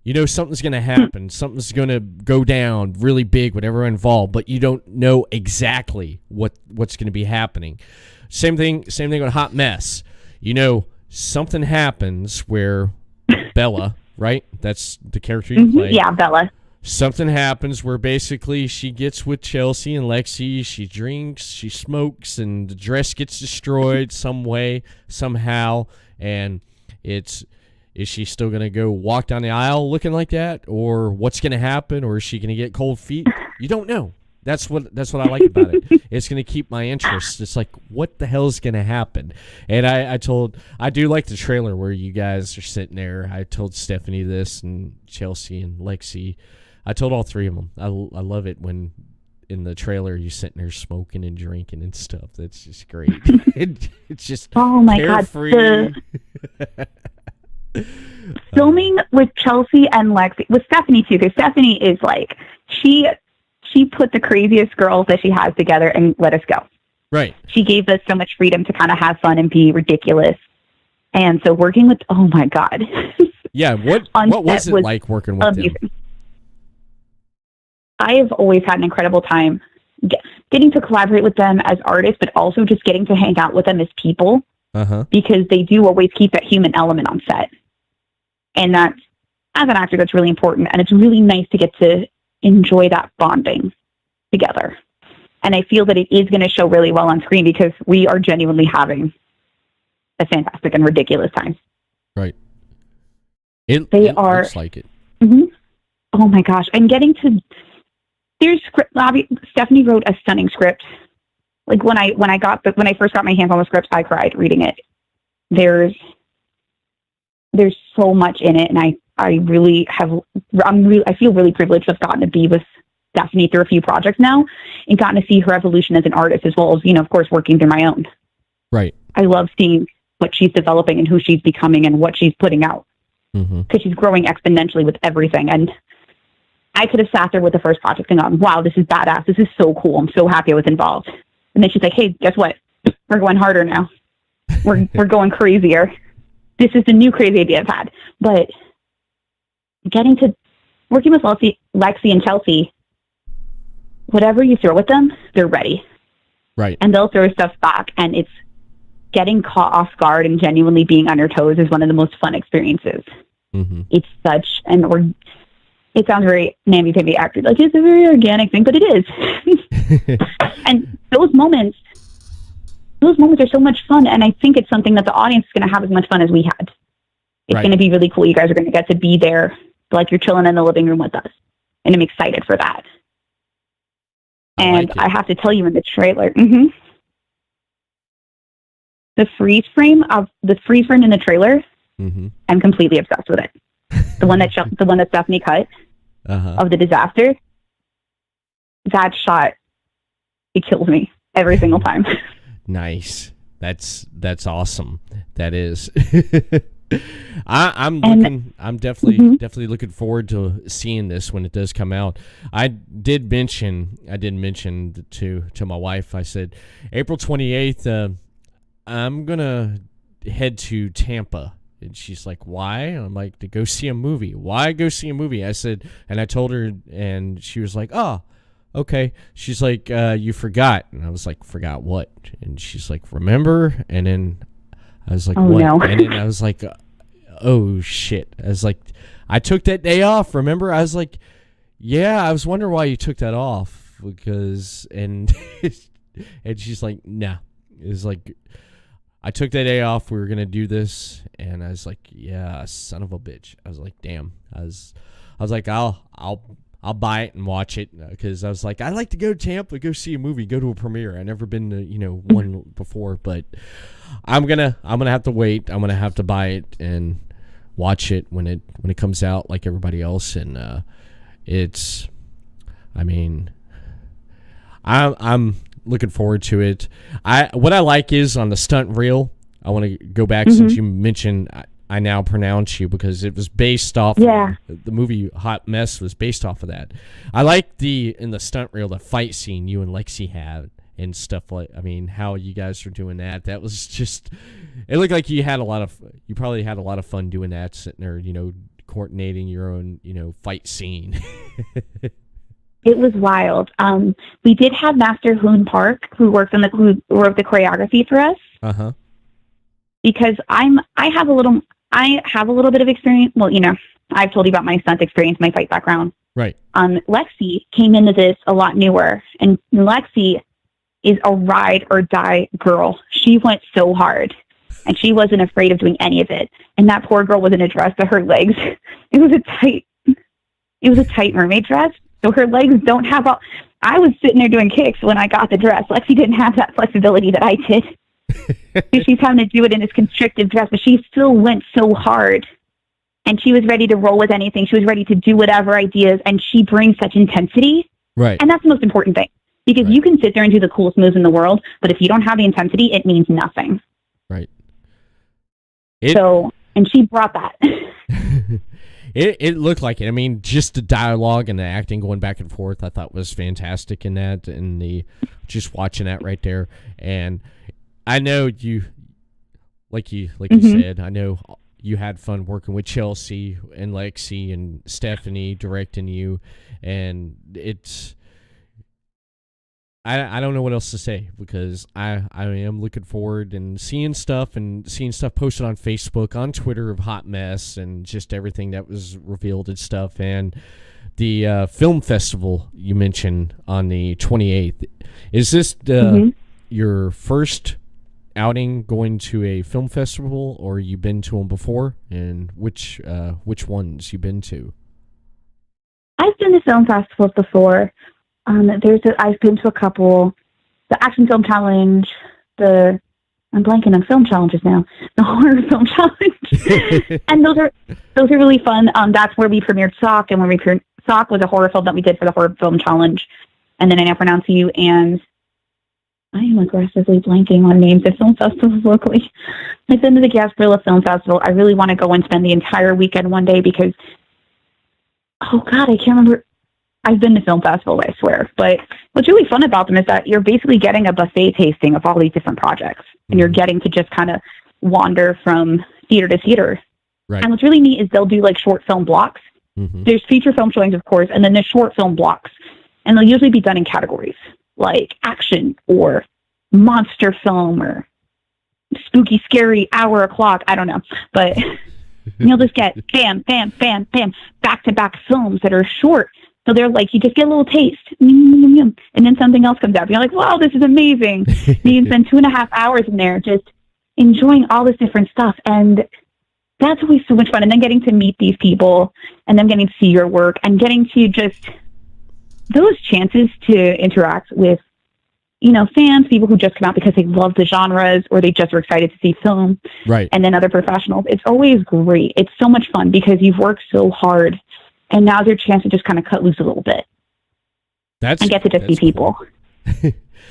You know something's going to happen. Something's going to go down really big, whatever involved, but you don't know exactly what's going to be happening. Same thing with Hot Mess. You know, something happens where Bella, right? That's the character you play. Yeah, Bella. Something happens where basically she gets with Chelsea and Lexi, she drinks, she smokes, and the dress gets destroyed some way, somehow, and is she still going to go walk down the aisle looking like that, or what's going to happen, or is she going to get cold feet? You don't know. That's what I like about it. It's going to keep my interest. It's like, what the hell is going to happen? And I do like the trailer where you guys are sitting there. I told Stephanie this, and Chelsea and Lexi. I told all three of them. I love it when in the trailer you're sitting there smoking and drinking and stuff. That's just great. It's just oh my carefree. God. Filming with Chelsea and Lexi, with Stephanie too, because Stephanie is like, she put the craziest girls that she has together and let us go. Right. She gave us so much freedom to kind of have fun and be ridiculous. And so working with, oh my God. Yeah. What was it like working with them? I have always had an incredible time getting to collaborate with them as artists, but also just getting to hang out with them as people, because they do always keep that human element on set. And that's, as an actor, that's really important. And it's really nice to get to enjoy that bonding together. And I feel that it is going to show really well on screen because we are genuinely having a fantastic and ridiculous time. Right. It looks like it. Mm-hmm. Oh my gosh. I'm getting to... There's script. Stephanie wrote a stunning script. Like when I first got my hands on the script, I cried reading it. There's so much in it, and I feel really privileged to have gotten to be with Stephanie through a few projects now, and gotten to see her evolution as an artist, as well as, you know, of course, working through my own. Right. I love seeing what she's developing and who she's becoming and what she's putting out, because she's growing exponentially with everything. And I could have sat there with the first project and gone, wow, this is badass. This is so cool. I'm so happy I was involved. And then she's like, hey, guess what? We're going harder now. We're going crazier. This is the new crazy idea I've had. But getting to working with Lexi and Chelsea, whatever you throw at them, they're ready. Right. And they'll throw stuff back, and it's getting caught off guard and genuinely being on your toes is one of the most fun experiences. It's such it sounds very namby-pamby actor, like it's a very organic thing, but it is. And those moments are so much fun, and I think it's something that the audience is going to have as much fun as we had. It's going to be really cool. You guys are going to get to be there, like you're chilling in the living room with us, and I'm excited for that. And I have to tell you, in the trailer, the freeze frame in the trailer, I'm completely obsessed with it. The one that Stephanie cut of the disaster, that shot, it kills me every single time. Nice. That's awesome. That is. I'm definitely looking forward to seeing this when it does come out. I did mention to my wife, I said April 28th, I'm gonna head to Tampa. And she's like, why? And I'm like, to go see a movie. Why go see a movie? I said, and I told her, and she was like, oh, okay. She's like, you forgot. And I was like, forgot what? And she's like, remember? And then I was like, oh, what? No. And then I was like, oh, shit. I was like, I took that day off, remember? I was like, yeah, I was wondering why you took that off. Because, and she's like, nah. It's like, I took that day off. We were going to do this. And I was like, yeah, son of a bitch. I was like, damn. I was like, I'll buy it and watch it, because I was like, I like to go to Tampa, go see a movie, go to a premiere. I've never been to, one before, but I'm gonna have to wait. I'm gonna have to buy it and watch it when it comes out, like everybody else. And I'm looking forward to it. What I like is on the stunt reel. I want to go back since you mentioned. I now pronounce you, because it was based off of, the movie Hot Mess was based off of that. I like in the stunt reel, the fight scene you and Lexi had and stuff how you guys are doing that. That was just, it looked like you probably had a lot of fun doing that, sitting there, coordinating your own, fight scene. It was wild. We did have Master Hoon Park, who wrote the choreography for us. Uh-huh. Because I have a little bit of experience. Well, I've told you about my stunt experience, my fight background. Right. Lexi came into this a lot newer, and Lexi is a ride or die girl. She went so hard, and she wasn't afraid of doing any of it. And that poor girl was in a dress, but her legs, it was a tight mermaid dress. So her legs don't have all. I was sitting there doing kicks when I got the dress. Lexi didn't have that flexibility that I did. So she's having to do it in this constrictive dress, but she still went so hard. And she was ready to roll with anything. She was ready to do whatever ideas, and she brings such intensity. Right. And that's the most important thing. Because you can sit there and do the coolest moves in the world, but if you don't have the intensity, it means nothing. Right. And she brought that. It looked like it. I mean, just the dialogue and the acting going back and forth, I thought was fantastic in that, and just watching that right there. And I know you, like you said, I know you had fun working with Chelsea and Lexi and Stephanie directing you, and I don't know what else to say, because I am looking forward and seeing stuff posted on Facebook, on Twitter of Hot Mess, and just everything that was revealed and stuff. And the film festival you mentioned on the 28th, is this your first outing going to a film festival, or you been to them before? And which ones you been to? I've been to film festivals before. I've been to a couple, the Action Film Challenge, I'm blanking on film challenges now, the Horror Film Challenge, and those are really fun. That's where we premiered Sock, and Sock was a horror film that we did for the Horror Film Challenge, and then I Now Pronounce You, and I am aggressively blanking on names of film festivals locally. I've been to the Gasparilla Film Festival. I really want to go and spend the entire weekend one day because, oh God, I can't remember. I've been to film festivals, I swear. But what's really fun about them is that you're basically getting a buffet tasting of all these different projects. And you're getting to just kind of wander from theater to theater. Right. And what's really neat is they'll do like short film blocks. Mm-hmm. There's feature film showings, of course, and then there's short film blocks. And they'll usually be done in categories like action or monster film or spooky, scary hour o'clock. I don't know. But you'll just get bam, bam, bam, bam, back-to-back films that are short. So they're like, you just get a little taste, and then something else comes out. You're like, wow, this is amazing. And you can spend 2.5 hours in there just enjoying all this different stuff. And that's always so much fun. And then getting to meet these people and then getting to see your work and getting to just those chances to interact with, fans, people who just come out because they love the genres or they just were excited to see film. Right. And then other professionals. It's always great. It's so much fun because you've worked so hard. And now's your chance to just kind of cut loose a little bit. And get to just see people.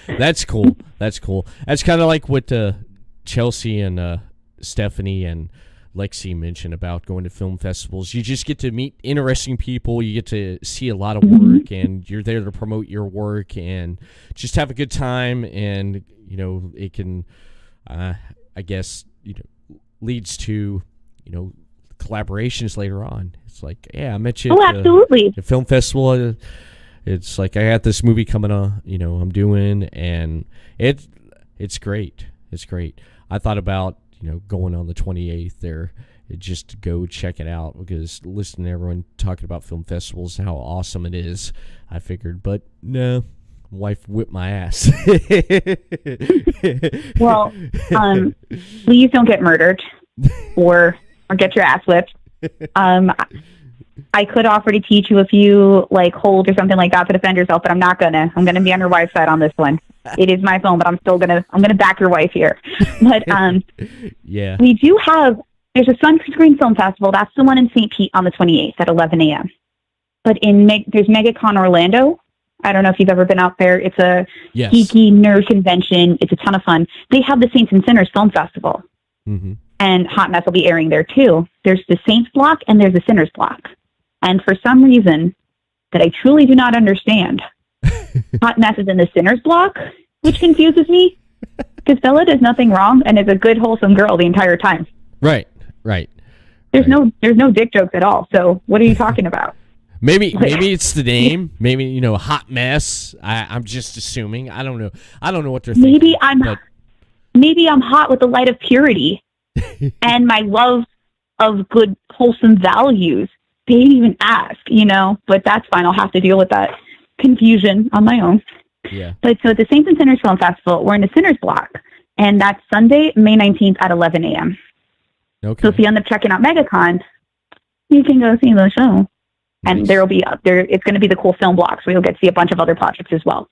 That's cool. That's cool. That's kind of like what Chelsea and Stephanie and Lexi mentioned about going to film festivals. You just get to meet interesting people. You get to see a lot of work, and you're there to promote your work and just have a good time. And, it can, I guess, leads to, collaborations later on. It's like, yeah, I met you at absolutely. The film festival. It's like, I got this movie coming on, I'm doing, and it's great. It's great. I thought about, going on the 28th there, just to go check it out, because listening to everyone talking about film festivals, how awesome it is, I figured, but no, wife whipped my ass. Well, please don't get murdered or get your ass whipped. I could offer to teach you a few holds or something like that to defend yourself, but I'm not gonna. I'm gonna be on your wife's side on this one. It is my phone, but I'm gonna back your wife here. But yeah, we do have. There's a Sunscreen Film Festival. That's the one in St. Pete on the 28th at 11 a.m. But there's MegaCon Orlando. I don't know if you've ever been out there. It's a geeky nerd convention. It's a ton of fun. They have the Saints and Sinners Film Festival. Mm-hmm. And Hot Mess will be airing there too. There's the Saints block and there's the Sinners block. And for some reason that I truly do not understand, Hot Mess is in the Sinners block, which confuses me because Bella does nothing wrong and is a good, wholesome girl the entire time. Right. There's no dick jokes at all. So what are you talking about? Maybe it's the name. Maybe, hot mess. I'm just assuming. I don't know. I don't know what they're thinking. Maybe I'm hot with the light of purity and my love of good, wholesome values. They didn't even ask, but that's fine. I'll have to deal with that confusion on my own. Yeah. But so at the Saints and Sinners Film Festival, we're in the Sinners block, and that's Sunday, May 19th at 11 a.m. Okay. So if you end up checking out MegaCon, you can go see the show. And Nice. there'll be it's going to be the cool film block, so you'll get to see a bunch of other projects as well.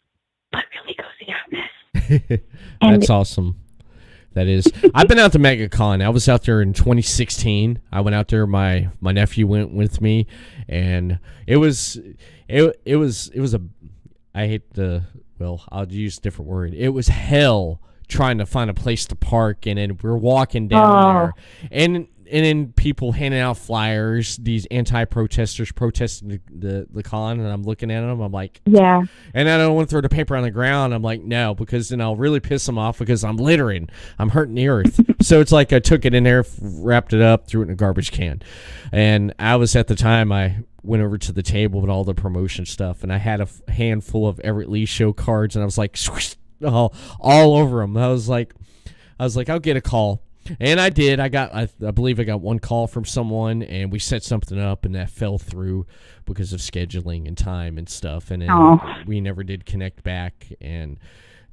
But really go see Hotness. That's awesome. That is. I've been out to MegaCon. I was out there in 2016. I went out there. My nephew went with me, and it was a. I hate the. Well, I'll use a different word. It was hell trying to find a place to park, and then we're walking down there, and then people handing out flyers, these anti-protesters protesting the con, and I'm looking at them, I'm like, yeah. And I don't want to throw the paper on the ground. I'm like, no, because then I'll really piss them off because I'm littering. I'm hurting the earth. So it's like I took it in there, wrapped it up, threw it in a garbage can. And I was at the time, I went over to the table with all the promotion stuff, and I had a handful of Everett Lee Show cards, and I was like, swoosh, all over them. I was like, I'll get a call. And I did. I believe I got one call from someone, and we set something up, and that fell through because of scheduling and time and stuff. And then we never did connect back, and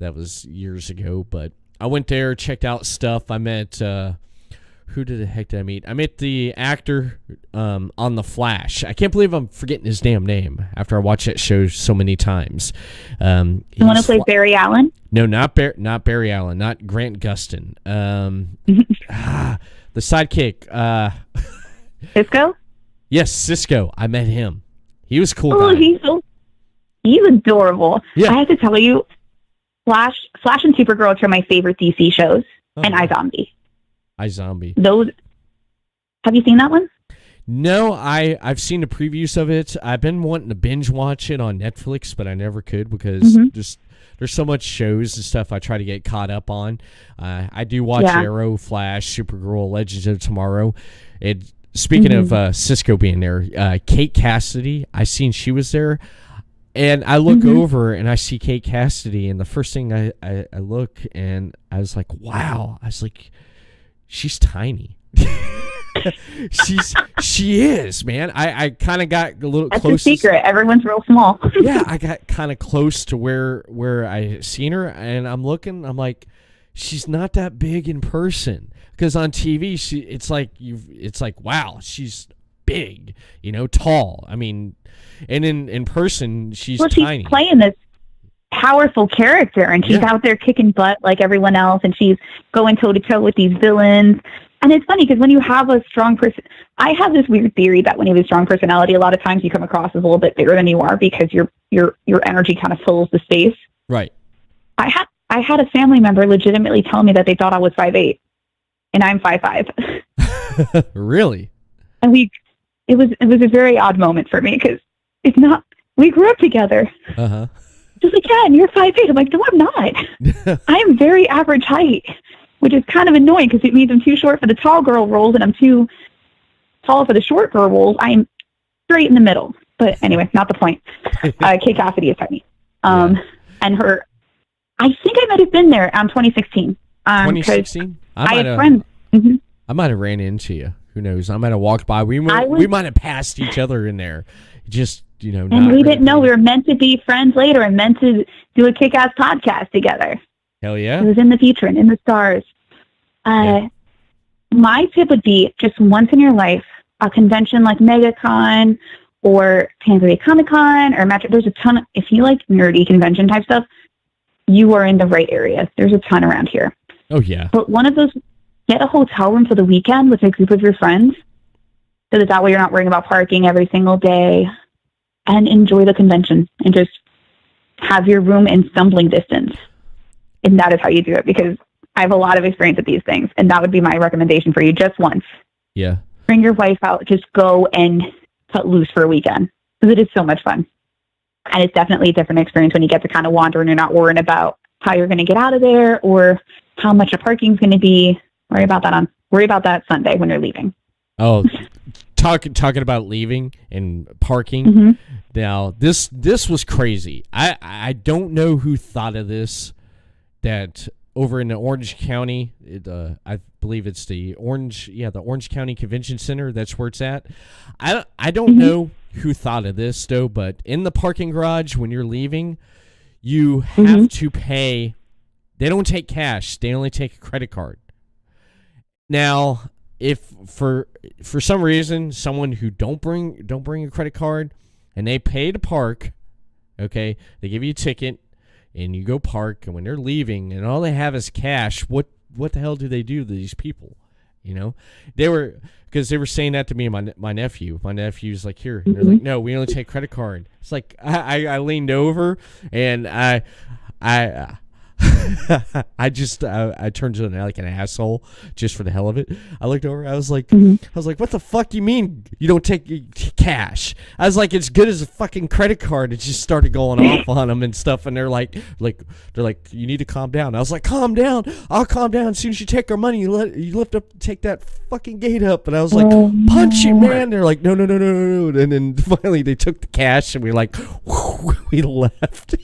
that was years ago. But I went there, checked out stuff. I met who the heck did I meet? I met the actor on The Flash. I can't believe I'm forgetting his damn name after I watched that show so many times. You want to play Barry Allen? No, not Barry Allen, not Grant Gustin. The sidekick. Cisco? Yes, Cisco. I met him. He was a cool Oh, guy. he's adorable. Yeah. I have to tell you, Flash and Supergirl are two of my favorite DC shows, and iZombie. iZombie. Those. Have you seen that one? No, I've seen the previews of it. I've been wanting to binge watch it on Netflix, but I never could because there's so much shows and stuff I try to get caught up on. I do watch Arrow, Flash, Supergirl, Legends of Tomorrow. Speaking of Cisco being there, Kate Cassidy, I seen she was there. And I look over and I see Kate Cassidy, and the first thing I look and I was like, wow. I was like, she's tiny. She is, man. I kind of got a little close. That's the secret. Everyone's real small. Yeah, I got kind of close to where I seen her, and I'm looking. I'm like, she's not that big in person, because on TV it's like wow, she's big, tall. I mean, and in person she's tiny. She's playing this powerful character, and she's out there kicking butt like everyone else, and she's going toe to toe with these villains. And it's funny because when you have a strong person, I have this weird theory that when you have a strong personality, a lot of times you come across as a little bit bigger than you are because your energy kind of fills the space. Right. I had a family member legitimately tell me that they thought I was 5'8", and I'm 5'5". Really? And it was a very odd moment for me because we grew up together. Uh-huh. Just like, yeah, and you're 5'8". I'm like, no, I'm not. I am very average height, which is kind of annoying because it means I'm too short for the tall girl roles and I'm too tall for the short girl roles. I'm straight in the middle. But anyway, not the point. Kate Cassidy is tiny. And I think I might have been there 2016. 2016? I had friends. I might have ran into you. Who knows? I might have walked by. We might have passed each other in there. Just, and we didn't know we were meant to be friends later and meant to do a kick-ass podcast together. Hell yeah. It was in the future and in the stars. My tip would be just once in your life, a convention like MegaCon or San Diego Comic-Con or Magic. There's a ton. If you like nerdy convention type stuff, you are in the right area. There's a ton around here. Oh, yeah. But one of those, get a hotel room for the weekend with a group of your friends so that way you're not worrying about parking every single day, and enjoy the convention and just have your room in stumbling distance. And that is how you do it, because I have a lot of experience at these things, and that would be my recommendation for you just once. Yeah. Bring your wife out. Just go and cut loose for a weekend, because it is so much fun. And it's definitely a different experience when you get to kind of wander and you're not worrying about how you're going to get out of there or how much a parking's going to be. Worry about that Sunday when you're leaving. Oh, talking about leaving and parking. Mm-hmm. Now, this was crazy. I don't know who thought of this. That over in the Orange County, I believe it's the Orange County Convention Center. That's where it's at. I don't know who thought of this though, but in the parking garage when you're leaving, you have to pay. They don't take cash. They only take a credit card. Now, if for some reason someone who don't bring a credit card and they pay to park, okay, they give you a ticket and you go park, and when they're leaving and all they have is cash, what the hell do they do to these people? You know, they were saying that to me and my nephew. My nephew's like, here, and they're like, no, we only take credit card. It's like I leaned over and I I turned to like an asshole just for the hell of it. I looked over. I was like, what the fuck you mean you don't take cash? I was like, it's good as a fucking credit card. It just started going off on them and stuff. And they're like, you need to calm down. I was like, calm down. I'll calm down as soon as you take our money. You lift up, take that fucking gate up. And I was like, punch it, man. They're like, no. And then finally they took the cash and we we left.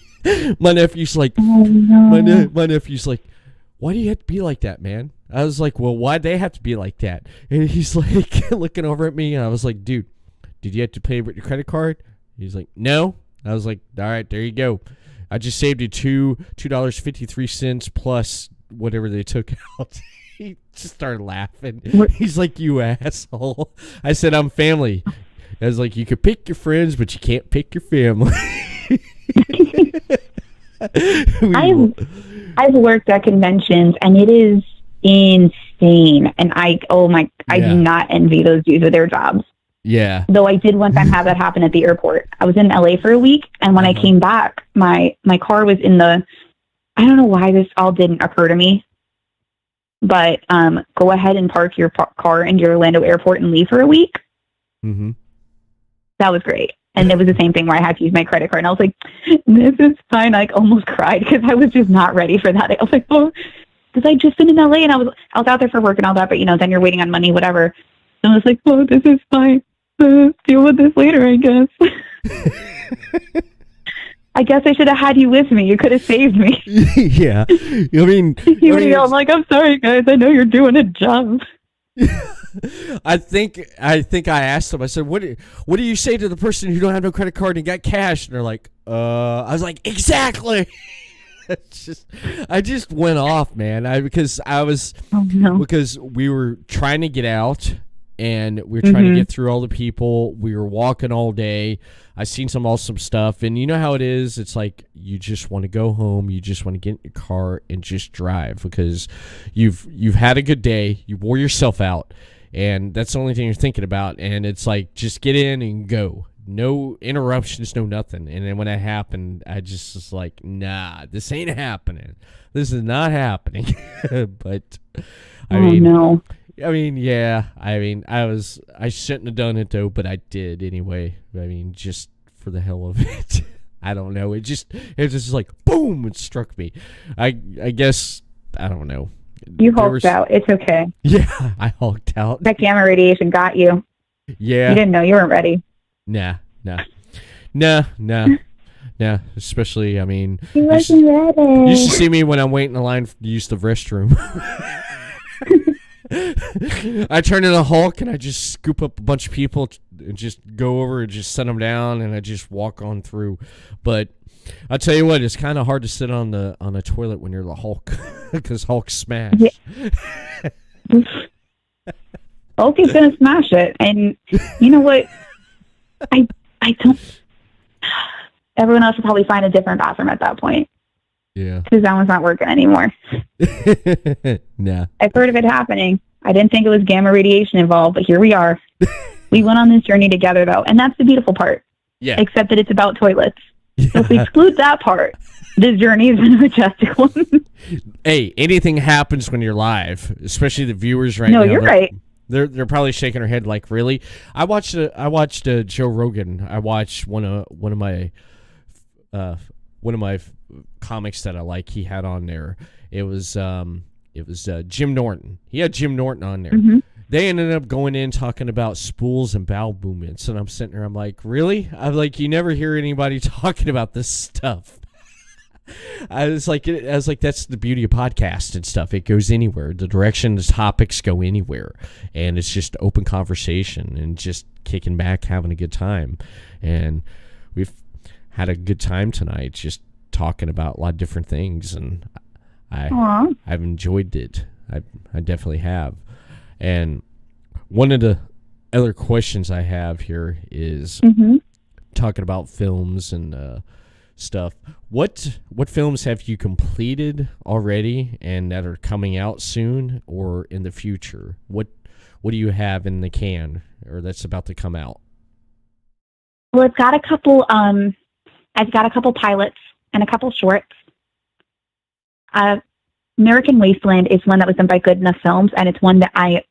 My nephew's like, my nephew's like, why do you have to be like that, man? I was like, well, why'd they have to be like that? And he's like looking over at me, and I was like, dude, did you have to pay with your credit card? He's like, no. I was like, all right, there you go. I just saved you $2.53 plus whatever they took out. He just started laughing. He's like, you asshole. I said, I'm family. I was like, you could pick your friends, but you can't pick your family. I've worked at conventions and it is insane, and I do not envy those dudes with their jobs. Yeah. Though I did one time have that happen at the airport. I was in LA for a week, and when I came back, my car was in the, I don't know why this all didn't occur to me, but go ahead and park your car in your Orlando airport and leave for a week. Mm-hmm. That was great. And it was the same thing where I had to use my credit card. And I was like, this is fine. I almost cried because I was just not ready for that. I was like, oh, because I just been in LA and I was out there for work and all that. But, then you're waiting on money, whatever. So I was like, oh, this is fine. Deal with this later, I guess. I guess I should have had you with me. You could have saved me. Yeah. I'm like, I'm sorry, guys. I know you're doing a job. I think I asked them. I said, "What do you say to the person who don't have no credit card and got cash?" And they're like, I was like, exactly. I just went off, man. Because we were trying to get out and we were trying to get through all the people. We were walking all day. I seen some awesome stuff, and you know how it is. It's like you just want to go home. You just want to get in your car and just drive because you've had a good day. You wore yourself out. And that's the only thing you're thinking about. And it's like, just get in and go. No interruptions, no nothing. And then when that happened, I just was like, nah, this ain't happening. This is not happening. But, I shouldn't have done it, though, but I did anyway. I mean, just for the hell of it. I don't know. It was just like, boom, it struck me. I guess, I don't know. You hulked out. It's okay. Yeah, I hulked out. That gamma radiation got you. Yeah. You didn't know. You weren't ready. Nah. Especially, I mean, you wasn't ready. You used to see me when I'm waiting in line to use the restroom. I turn into Hulk and I just scoop up a bunch of people and just go over and just set them down and I just walk on through. But I'll tell you what, it's kind of hard to sit on a toilet when you're the Hulk because Hulk smash. Yeah. Hulk is gonna smash it, and you know what? I don't. Everyone else will probably find a different bathroom at that point. Yeah, because that one's not working anymore. Nah, I've heard of it happening. I didn't think it was gamma radiation involved, but here we are. We went on this journey together, though, and that's the beautiful part. Yeah, except that it's about toilets. So if we exclude that part, this journey is a majestic one. Hey, anything happens when you're live, especially the viewers right now. No, you're right. They're probably shaking their head like, really? I watched Joe Rogan. I watched one of my comics that I like. He had on there. It was Jim Norton. He had Jim Norton on there. Mm-hmm. they ended up going in talking about spools and bowel movements, and I'm sitting there, I'm like, really? I'm like, you never hear anybody talking about this stuff. I was like, that's the beauty of podcast and stuff. It goes anywhere. The direction the topics go anywhere, and it's just open conversation and just kicking back, having a good time. And we've had a good time tonight, just talking about a lot of different things, and I've enjoyed it. I definitely have. And one of the other questions I have here is talking about films and stuff. What films have you completed already and that are coming out soon or in the future? What do you have in the can or that's about to come out? Well, I've got a couple pilots and a couple shorts. American Wasteland is one that was done by Good Enough Films, and it's one that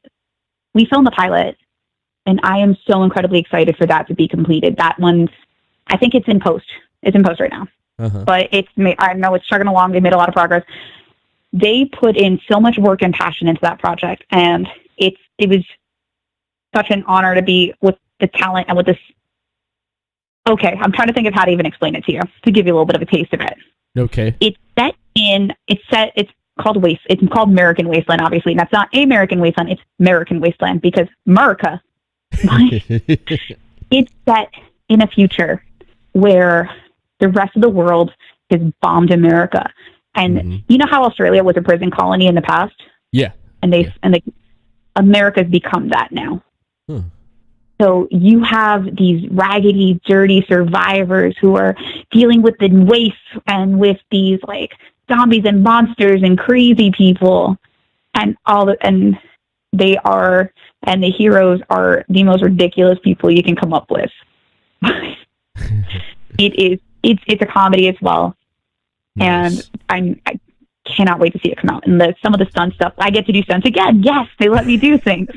we filmed the pilot, and I am so incredibly excited for that to be completed. That one's, I think it's in post. It's in post right now. But I know it's chugging along. They made a lot of progress. They put in so much work and passion into that project, and it was such an honor to be with the talent and with this. Okay, I'm trying to think of how to even explain it to you, to give you a little bit of a taste of it. Okay. It's called American Wasteland, obviously. And that's not American Wasteland, it's American Wasteland, because America. It's set in a future where the rest of the world has bombed America. And you know how Australia was a prison colony in the past? Yeah. And America's become that now. So you have these raggedy, dirty survivors who are dealing with the waste and with these like zombies and monsters and crazy people, and the heroes are the most ridiculous people you can come up with. It's a comedy as well, nice. And I cannot wait to see it come out. And some of the stunt stuff, I get to do stunts again. Yes, they let me do things.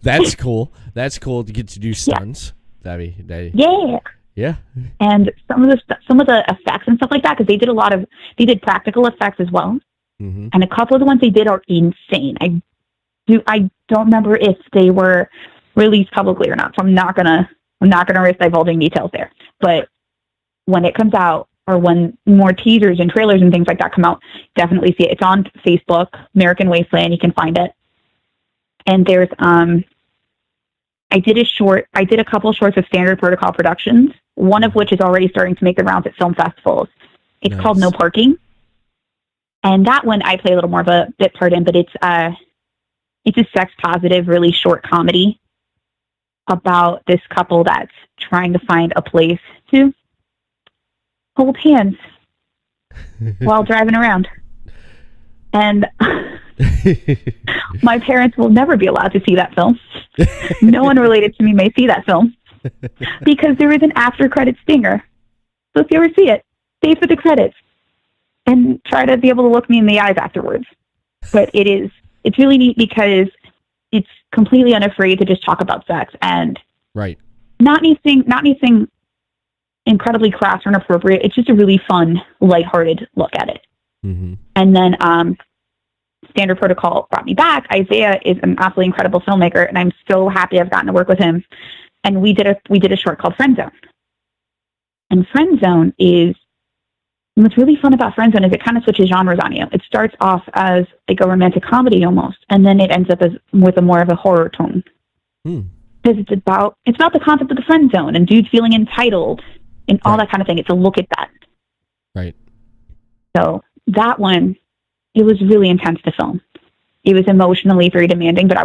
That's cool. That's cool to get to do stunts. Yeah. Yeah. And some of the effects and stuff like that, because they did practical effects as well. And a couple of the ones they did are insane. I don't remember if they were released publicly or not, so I'm not gonna risk divulging details there. But when it comes out, or when more teasers and trailers and things like that come out, definitely see it. It's on Facebook, American Wasteland. You can find it. And there's I did a couple shorts of Standard Protocol Productions, one of which is already starting to make the rounds at film festivals. It's called No Parking. And that one I play a little more of a bit part in, but it's a sex positive, really short comedy about this couple that's trying to find a place to hold hands while driving around. And my parents will never be allowed to see that film. No one related to me may see that film because there is an after credit stinger. So if you ever see it, stay for the credits and try to be able to look me in the eyes afterwards. But it's really neat because it's completely unafraid to just talk about sex, and not anything incredibly crass or inappropriate. It's just a really fun, lighthearted look at it. And then Standard Protocol brought me back. Isaiah is an absolutely incredible filmmaker, and I'm so happy I've gotten to work with him. And we did a short called Friend Zone. And Friend Zone is, what's really fun about Friend Zone is it kind of switches genres on you. It starts off as like a romantic comedy almost, and then it ends up with a more of a horror tone. Because it's about the concept of the friend zone and dudes feeling entitled and all that kind of thing. It's a look at that. Right. So that one, it was really intense to film. It was emotionally very demanding, but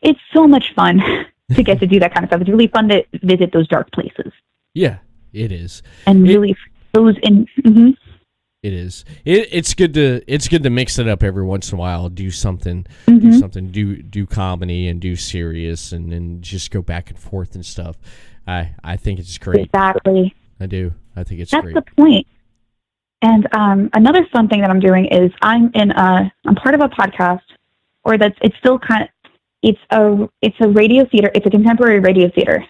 it's so much fun to get to do that kind of stuff. It's really fun to visit those dark places. Yeah, it is. And really those in. It is. It's good to mix it up every once in a while. Do something. Do comedy and do serious, and then just go back and forth and stuff. I think it's great. Exactly. I do. I think it's great. That's the point. And another fun thing that I'm doing is I'm part of a podcast, it's a radio theater. It's a contemporary radio theater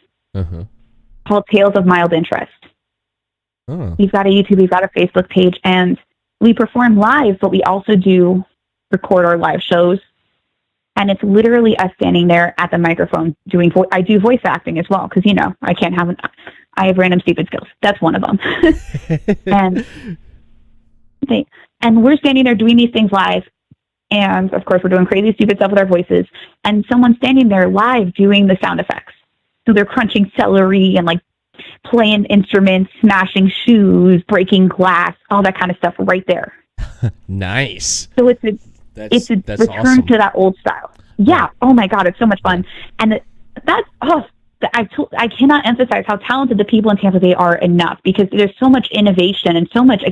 called Tales of Mild Interest. Oh. We've got a YouTube, we've got a Facebook page, and we perform live, but we also do record our live shows And it's literally us standing there at the microphone doing I do voice acting as well, because, I have random stupid skills. That's one of them. and we're standing there doing these things live. And, of course, we're doing crazy stupid stuff with our voices. And someone's standing there live doing the sound effects. So they're crunching celery and, playing instruments, smashing shoes, breaking glass, all that kind of stuff right there. Nice. So it's a return awesome. to that old style. Yeah. Oh my God, it's so much fun. And I cannot emphasize how talented the people in Tampa Bay are enough, because there's so much innovation and so much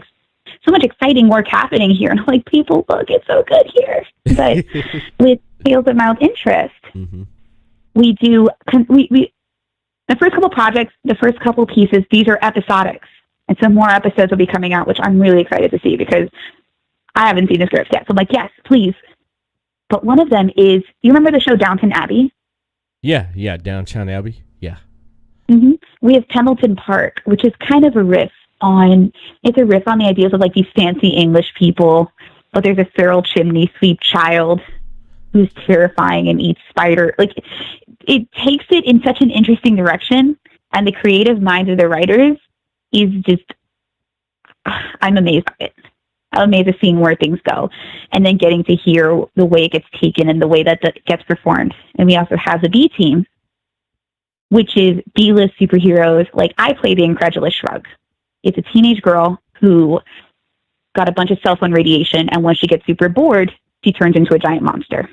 exciting work happening here. And I'm like, people, look, it's so good here. But with Tales of Mild Interest, we do the first couple projects, the first couple pieces, these are episodics. And some more episodes will be coming out, which I'm really excited to see, because I haven't seen the scripts yet. So I'm like, yes, please. But one of them is, you remember the show Downton Abbey? Yeah, Downtown Abbey. Yeah. Mm-hmm. We have Pendleton Park, which is kind of a riff on the ideas of these fancy English people, but there's a feral chimney sweep child who's terrifying and eats spider. It takes it in such an interesting direction, and the creative minds of the writers is just, I'm amazed by it. I'm amazed at seeing where things go, and then getting to hear the way it gets taken and the way that it gets performed. And we also have the B team, which is B-list superheroes. I play the Incredulous Shrug. It's a teenage girl who got a bunch of cell phone radiation, and when she gets super bored, she turns into a giant monster.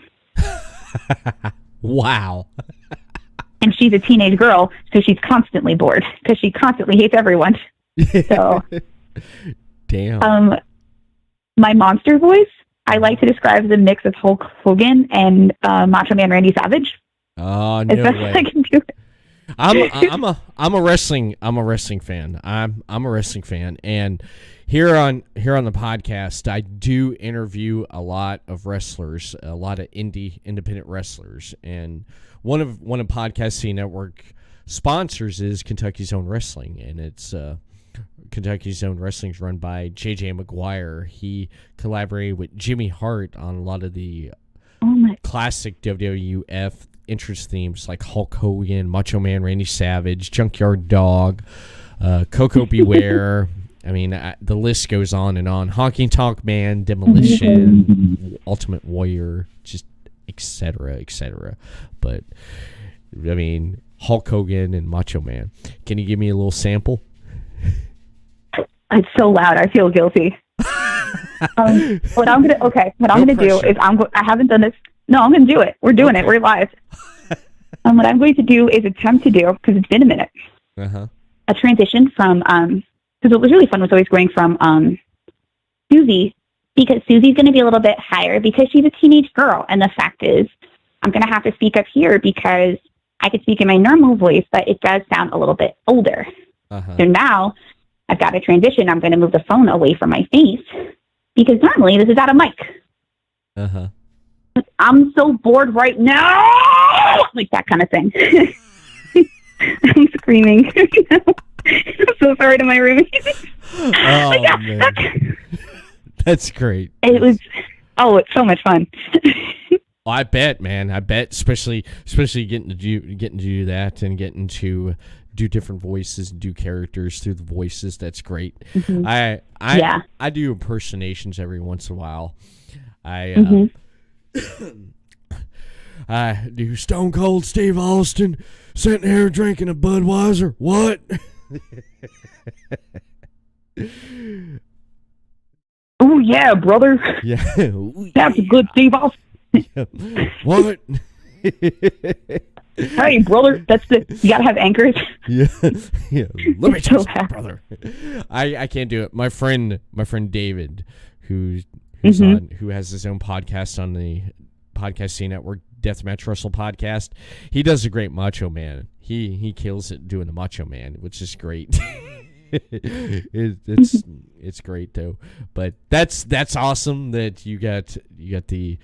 Wow. And she's a teenage girl, so she's constantly bored because she constantly hates everyone. So, damn. My monster voice, I like to describe as a mix of Hulk Hogan and Macho Man Randy Savage. Oh, no way. I can do it. I'm a wrestling fan. I'm a wrestling fan, and here on the podcast, I do interview a lot of wrestlers, a lot of independent wrestlers, and one of Podcasting Network sponsors is Kentucky's Own Wrestling, and it's Kentucky's Own Wrestling is run by J.J. McGuire. He collaborated with Jimmy Hart on a lot of the classic WWF interest themes like Hulk Hogan, Macho Man Randy Savage, Junkyard Dog, Coco Beware. I mean, the list goes on and on. Honky Tonk Man, Demolition, Ultimate Warrior, just et cetera. But, I mean, Hulk Hogan and Macho Man. Can you give me a little sample? It's so loud. I feel guilty. What I'm gonna do is I haven't done this. No, I'm gonna do it. We're doing it. We're live. What I'm going to do is attempt to do, because it's been a minute, a transition from because what was really fun was always going from Susie, because Susie's going to be a little bit higher because she's a teenage girl, and the fact is I'm going to have to speak up here because I could speak in my normal voice, but it does sound a little bit older. So now I've got to transition. I'm going to move the phone away from my face because normally this is out of mic. I'm so bored right now, like that kind of thing. I'm screaming. I'm so sorry to my roommate. Oh, man. That's great. It's so much fun. Well, I bet, man. I bet, especially getting to do that and getting to do different voices and do characters through the voices. That's great. I do impersonations every once in a while. I do Stone Cold Steve Austin sitting here drinking a Budweiser. What? Oh yeah, brother. Yeah. That's a good Steve Austin. What? Hey, brother. You gotta have anchors. Yeah. Let me tell you, bad. brother. I can't do it. My friend David, who has his own podcast on the Podcasting Network, Deathmatch Wrestle Podcast. He does a great Macho Man. He kills it doing the Macho Man, which is great. It's great though. But that's awesome that you got the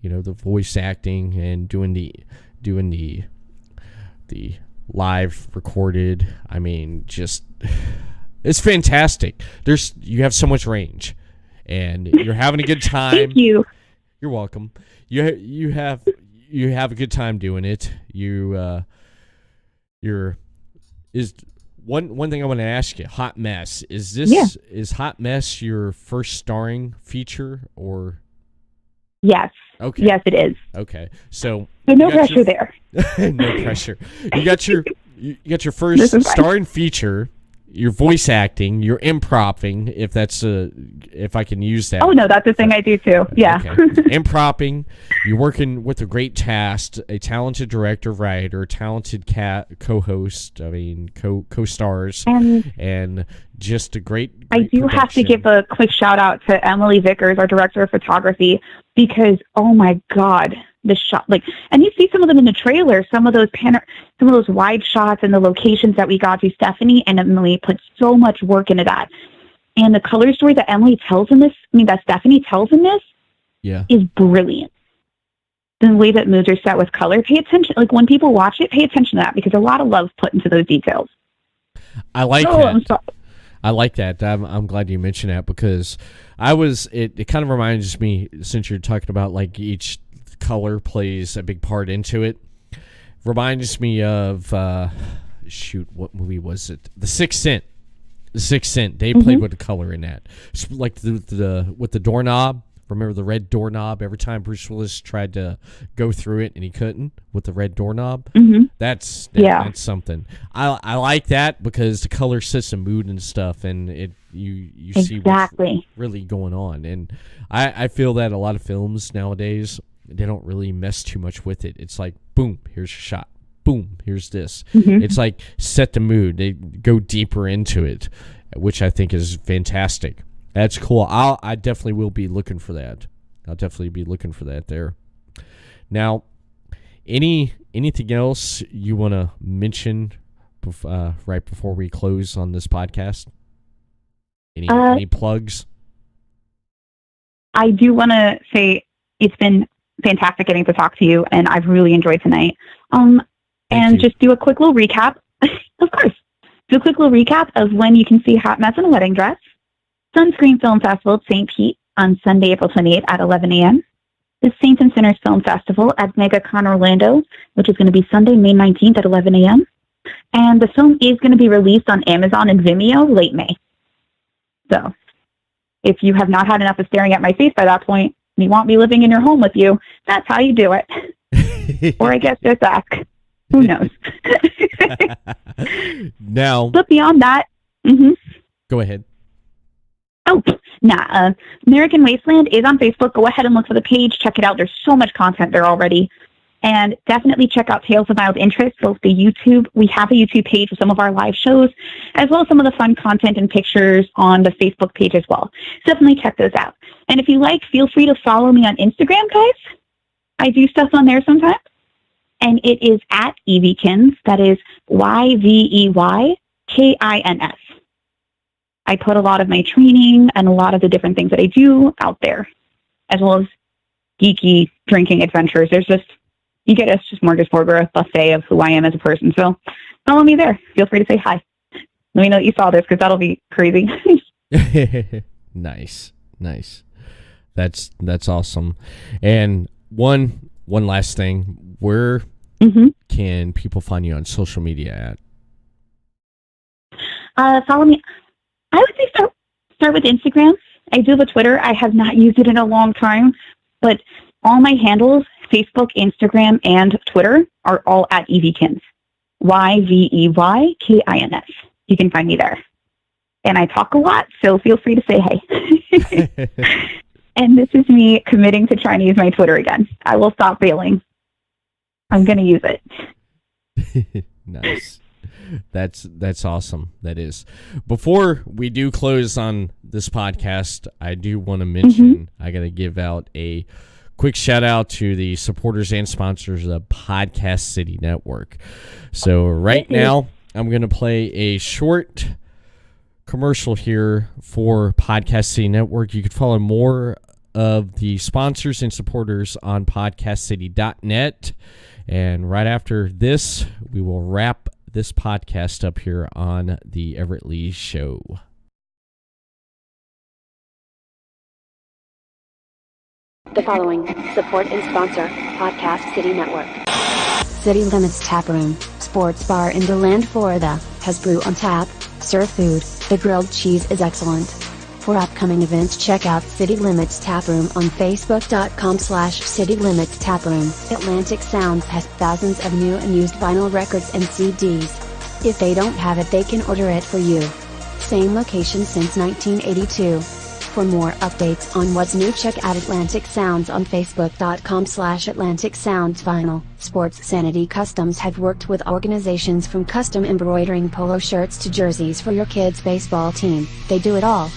the voice acting and doing the live recorded. I mean, just it's fantastic. You have so much range, and you're having a good time. Thank you. You're welcome. You have you have a good time doing it. One thing I want to ask you, Hot Mess, is Hot Mess your first starring feature or? Yes. Okay. Yes, it is. Okay. So no pressure there. No pressure. You got your first starring feature. Your voice acting, your improving, if I can use that. Oh no, that's a thing I do too. Yeah. Okay. Improving. You're working with a great cast, a talented director, writer, talented co-host. I mean, co-stars, and just a great I do production. have to give a quick shout out to Emily Vickers, our director of photography, because oh my God, the shot, and you see some of them in the trailer, some of those wide shots and the locations that we got to. Stephanie and Emily put so much work into that, and the color story that Stephanie tells in this, is brilliant. The way that moods are set with color, pay attention. Like when people watch it, pay attention to that because a lot of love put into those details. I like that. I like that. I'm glad you mentioned that because it kind of reminds me, since you're talking about like each color plays a big part into it, reminds me of what movie was it? The Sixth Sense. The Sixth Sense. They played with the color in that. Like the with the doorknob. Remember the red doorknob? Every time Bruce Willis tried to go through it and he couldn't with the red doorknob. That's something. I like that because the color sets a mood and stuff, and you see what's really going on. And I feel that a lot of films nowadays, they don't really mess too much with it. It's like, boom, here's your shot. Boom, here's this. It's like set the mood. They go deeper into it, which I think is fantastic. That's cool. I definitely will be looking for that. I'll definitely be looking for that there. Now, anything else you want to mention right before we close on this podcast? Any plugs? I do want to say it's been fantastic getting to talk to you, and I've really enjoyed tonight. Just do a quick little recap. Of course. Do a quick little recap of when you can see Hot Mess in a Wedding Dress. Sunscreen Film Festival at St. Pete on Sunday, April 28th at 11 a.m. The Saints and Sinners Film Festival at MegaCon Orlando, which is going to be Sunday, May 19th at 11 a.m. And the film is going to be released on Amazon and Vimeo late May. So, if you have not had enough of staring at my face by that point, and you want me living in your home with you, that's how you do it. Or I guess just ask. Who knows? Now, but beyond that, go ahead. American Wasteland is on Facebook. Go ahead and look for the page. Check it out. There's so much content there already. And definitely check out Tales of Mild Interest, both the YouTube. We have a YouTube page with some of our live shows, as well as some of the fun content and pictures on the Facebook page as well. So definitely check those out. And if you like, feel free to follow me on Instagram, guys. I do stuff on there sometimes. And it is at Yvekins. That is YVEYKINS. I put a lot of my training and a lot of the different things that I do out there, as well as geeky drinking adventures. You get a smorgasbord, a buffet of who I am as a person. So follow me there. Feel free to say hi. Let me know that you saw this because that'll be crazy. Nice. That's awesome. And one last thing, where can people find you on social media at? Follow me. I would say start with Instagram. I do have a Twitter. I have not used it in a long time, but all my handles, Facebook, Instagram, and Twitter, are all at Yvekins. YVEYKINS. You can find me there. And I talk a lot, so feel free to say hey. And this is me committing to trying to use my Twitter again. I will stop failing. I'm going to use it. Nice. That's awesome. That is. Before we do close on this podcast, I do want to mention I got to give out a quick shout out to the supporters and sponsors of the Podcast City Network. So right now, I'm going to play a short commercial here for Podcast City Network. You can follow more of the sponsors and supporters on podcastcity.net. And right after this, we will wrap this podcast up here on the Everett Lee Show. The following support and sponsor Podcast City Network. City Limits Tap Room, sports bar in DeLand, Florida, has brew on tap, serve food, the grilled cheese is excellent. For upcoming events, check out City Limits Tap Room on Facebook.com/City Limits Tap Room. Atlantic Sounds has thousands of new and used vinyl records and CDs. If they don't have it, they can order it for you. Same location since 1982. For more updates on what's new, check out Atlantic Sounds on Facebook.com/Atlantic Sounds Vinyl. Sports Sanity Customs have worked with organizations from custom embroidering polo shirts to jerseys for your kids' baseball team. They do it all.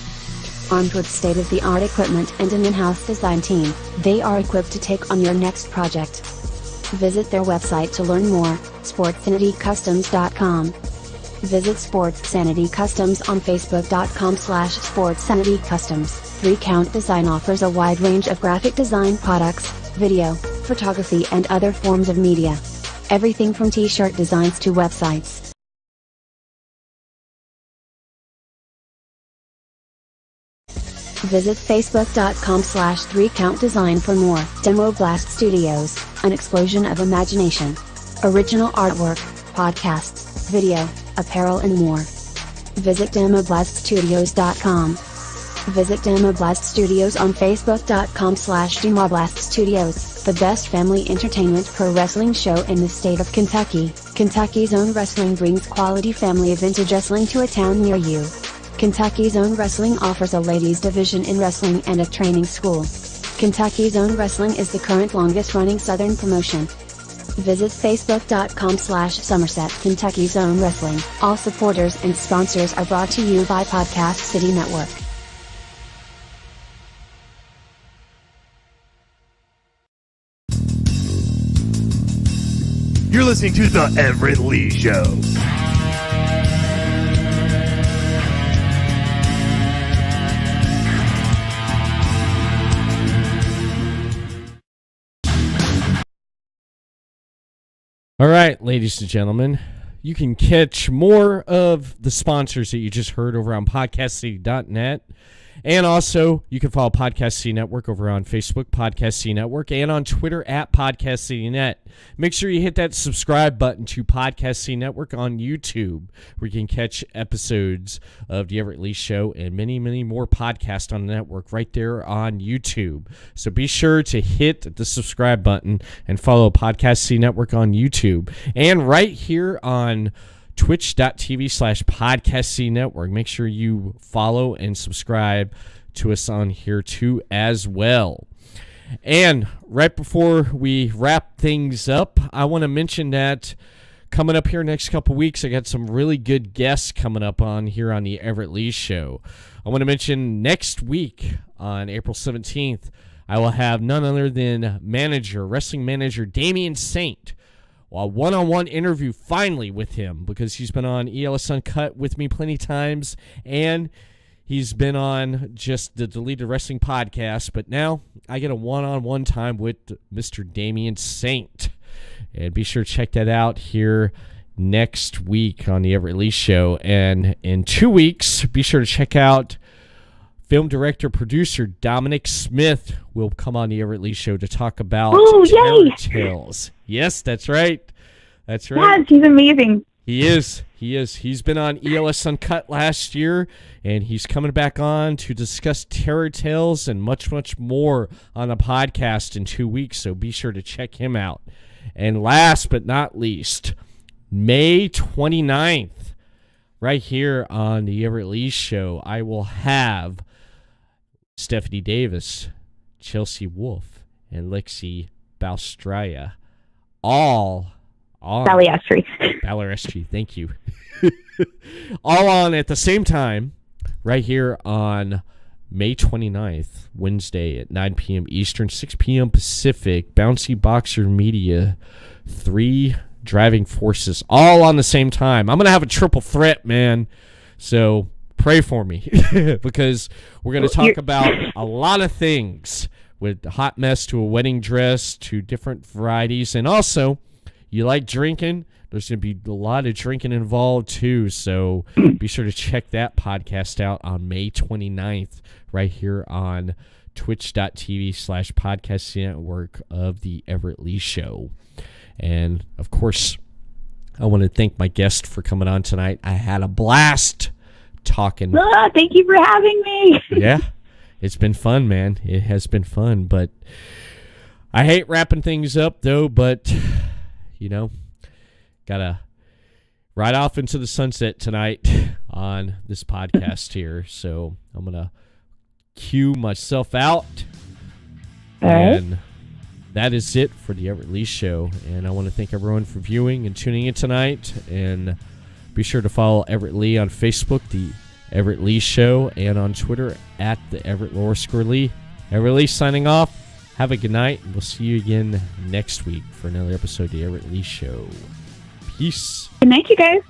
Armed with state-of-the-art equipment and an in-house design team, they are equipped to take on your next project. Visit their website to learn more, sportsanitycustoms.com. Visit Sports Sanity Customs on Facebook.com/Sports Sanity Customs. 3 Count Design offers a wide range of graphic design products, video, photography and other forms of media. Everything from t-shirt designs to websites. Visit Facebook.com/3CountDesign for more. Demo Blast Studios, an explosion of imagination. Original artwork, podcasts, video, apparel and more. Visit demoblaststudios.com. Visit Demoblast Studios on Facebook.com/DemoblastStudios, the best family entertainment pro wrestling show in the state of Kentucky. Kentucky's Own Wrestling brings quality family vintage wrestling to a town near you. Kentucky's Own Wrestling offers a ladies division in wrestling and a training school. Kentucky's Own Wrestling is the current longest running Southern promotion. Visit Facebook.com/Somerset Kentucky's Own Wrestling. All supporters and sponsors are brought to you by Podcast City Network. You're listening to The Everett Lee Show. All right, ladies and gentlemen, you can catch more of the sponsors that you just heard over on podcastcity.net. And also, you can follow Podcast City Network over on Facebook, Podcast City Network, and on Twitter at Podcast City Net. Make sure you hit that subscribe button to Podcast City Network on YouTube, where you can catch episodes of The Everett Lee Show and many, many more podcasts on the network right there on YouTube. So be sure to hit the subscribe button and follow Podcast City Network on YouTube. And right here on twitch.tv/Podcast City Network. Make sure you follow and subscribe to us on here too as well. And right before we wrap things up, I want to mention that coming up here next couple weeks, I got some really good guests coming up on here on the Everett Lee Show. I want to mention next week on April 17th, I will have none other than wrestling manager Damian Saint. A one-on-one interview finally with him, because he's been on ELS Uncut with me plenty of times, and he's been on just the Deleted Wrestling podcast, but now I get a one-on-one time with Mr. Damian Saint. And be sure to check that out here next week on the Everett Lee Show. And in 2 weeks, be sure to check out film director, producer Dominic Smith will come on the Everett Lee Show to talk about Terror Tales. Yes, that's right. That's right. Yes, he's amazing. He is. He's been on ELS Uncut last year, and he's coming back on to discuss Terror Tales and much, much more on a podcast in 2 weeks, so be sure to check him out. And last but not least, May 29th, right here on the Everett Lee Show, I will have Stephanie Davis, Chelsea Wolfe, and Lexi Balstraya, all on Ballarestri, thank you. All on at the same time, right here on May 29th, Wednesday at 9 p.m. Eastern, 6 p.m. Pacific, Bouncy Boxer Media, 3 driving forces, all on the same time. I'm going to have a triple threat, man. So pray for me because we're going to talk about a lot of things, with a hot mess to a wedding dress to different varieties. And also, you like drinking, there's going to be a lot of drinking involved too. So be sure to check that podcast out on May 29th right here on twitch.tv/podcast network of the Everett Lee Show. And, of course, I want to thank my guest for coming on tonight. I had a blast talking. Thank you for having me. Yeah, it's been fun, man. It has been fun, but I hate wrapping things up, though, but, gotta ride off into the sunset tonight on this podcast here, so I'm gonna cue myself out. All right. And that is it for the Everett Lee Show, and I want to thank everyone for viewing and tuning in tonight, and be sure to follow Everett Lee on Facebook, the Everett Lee Show, and on Twitter at the Everett_Lee. Everett Lee signing off. Have a good night, and we'll see you again next week for another episode of the Everett Lee Show. Peace. Good night, you guys.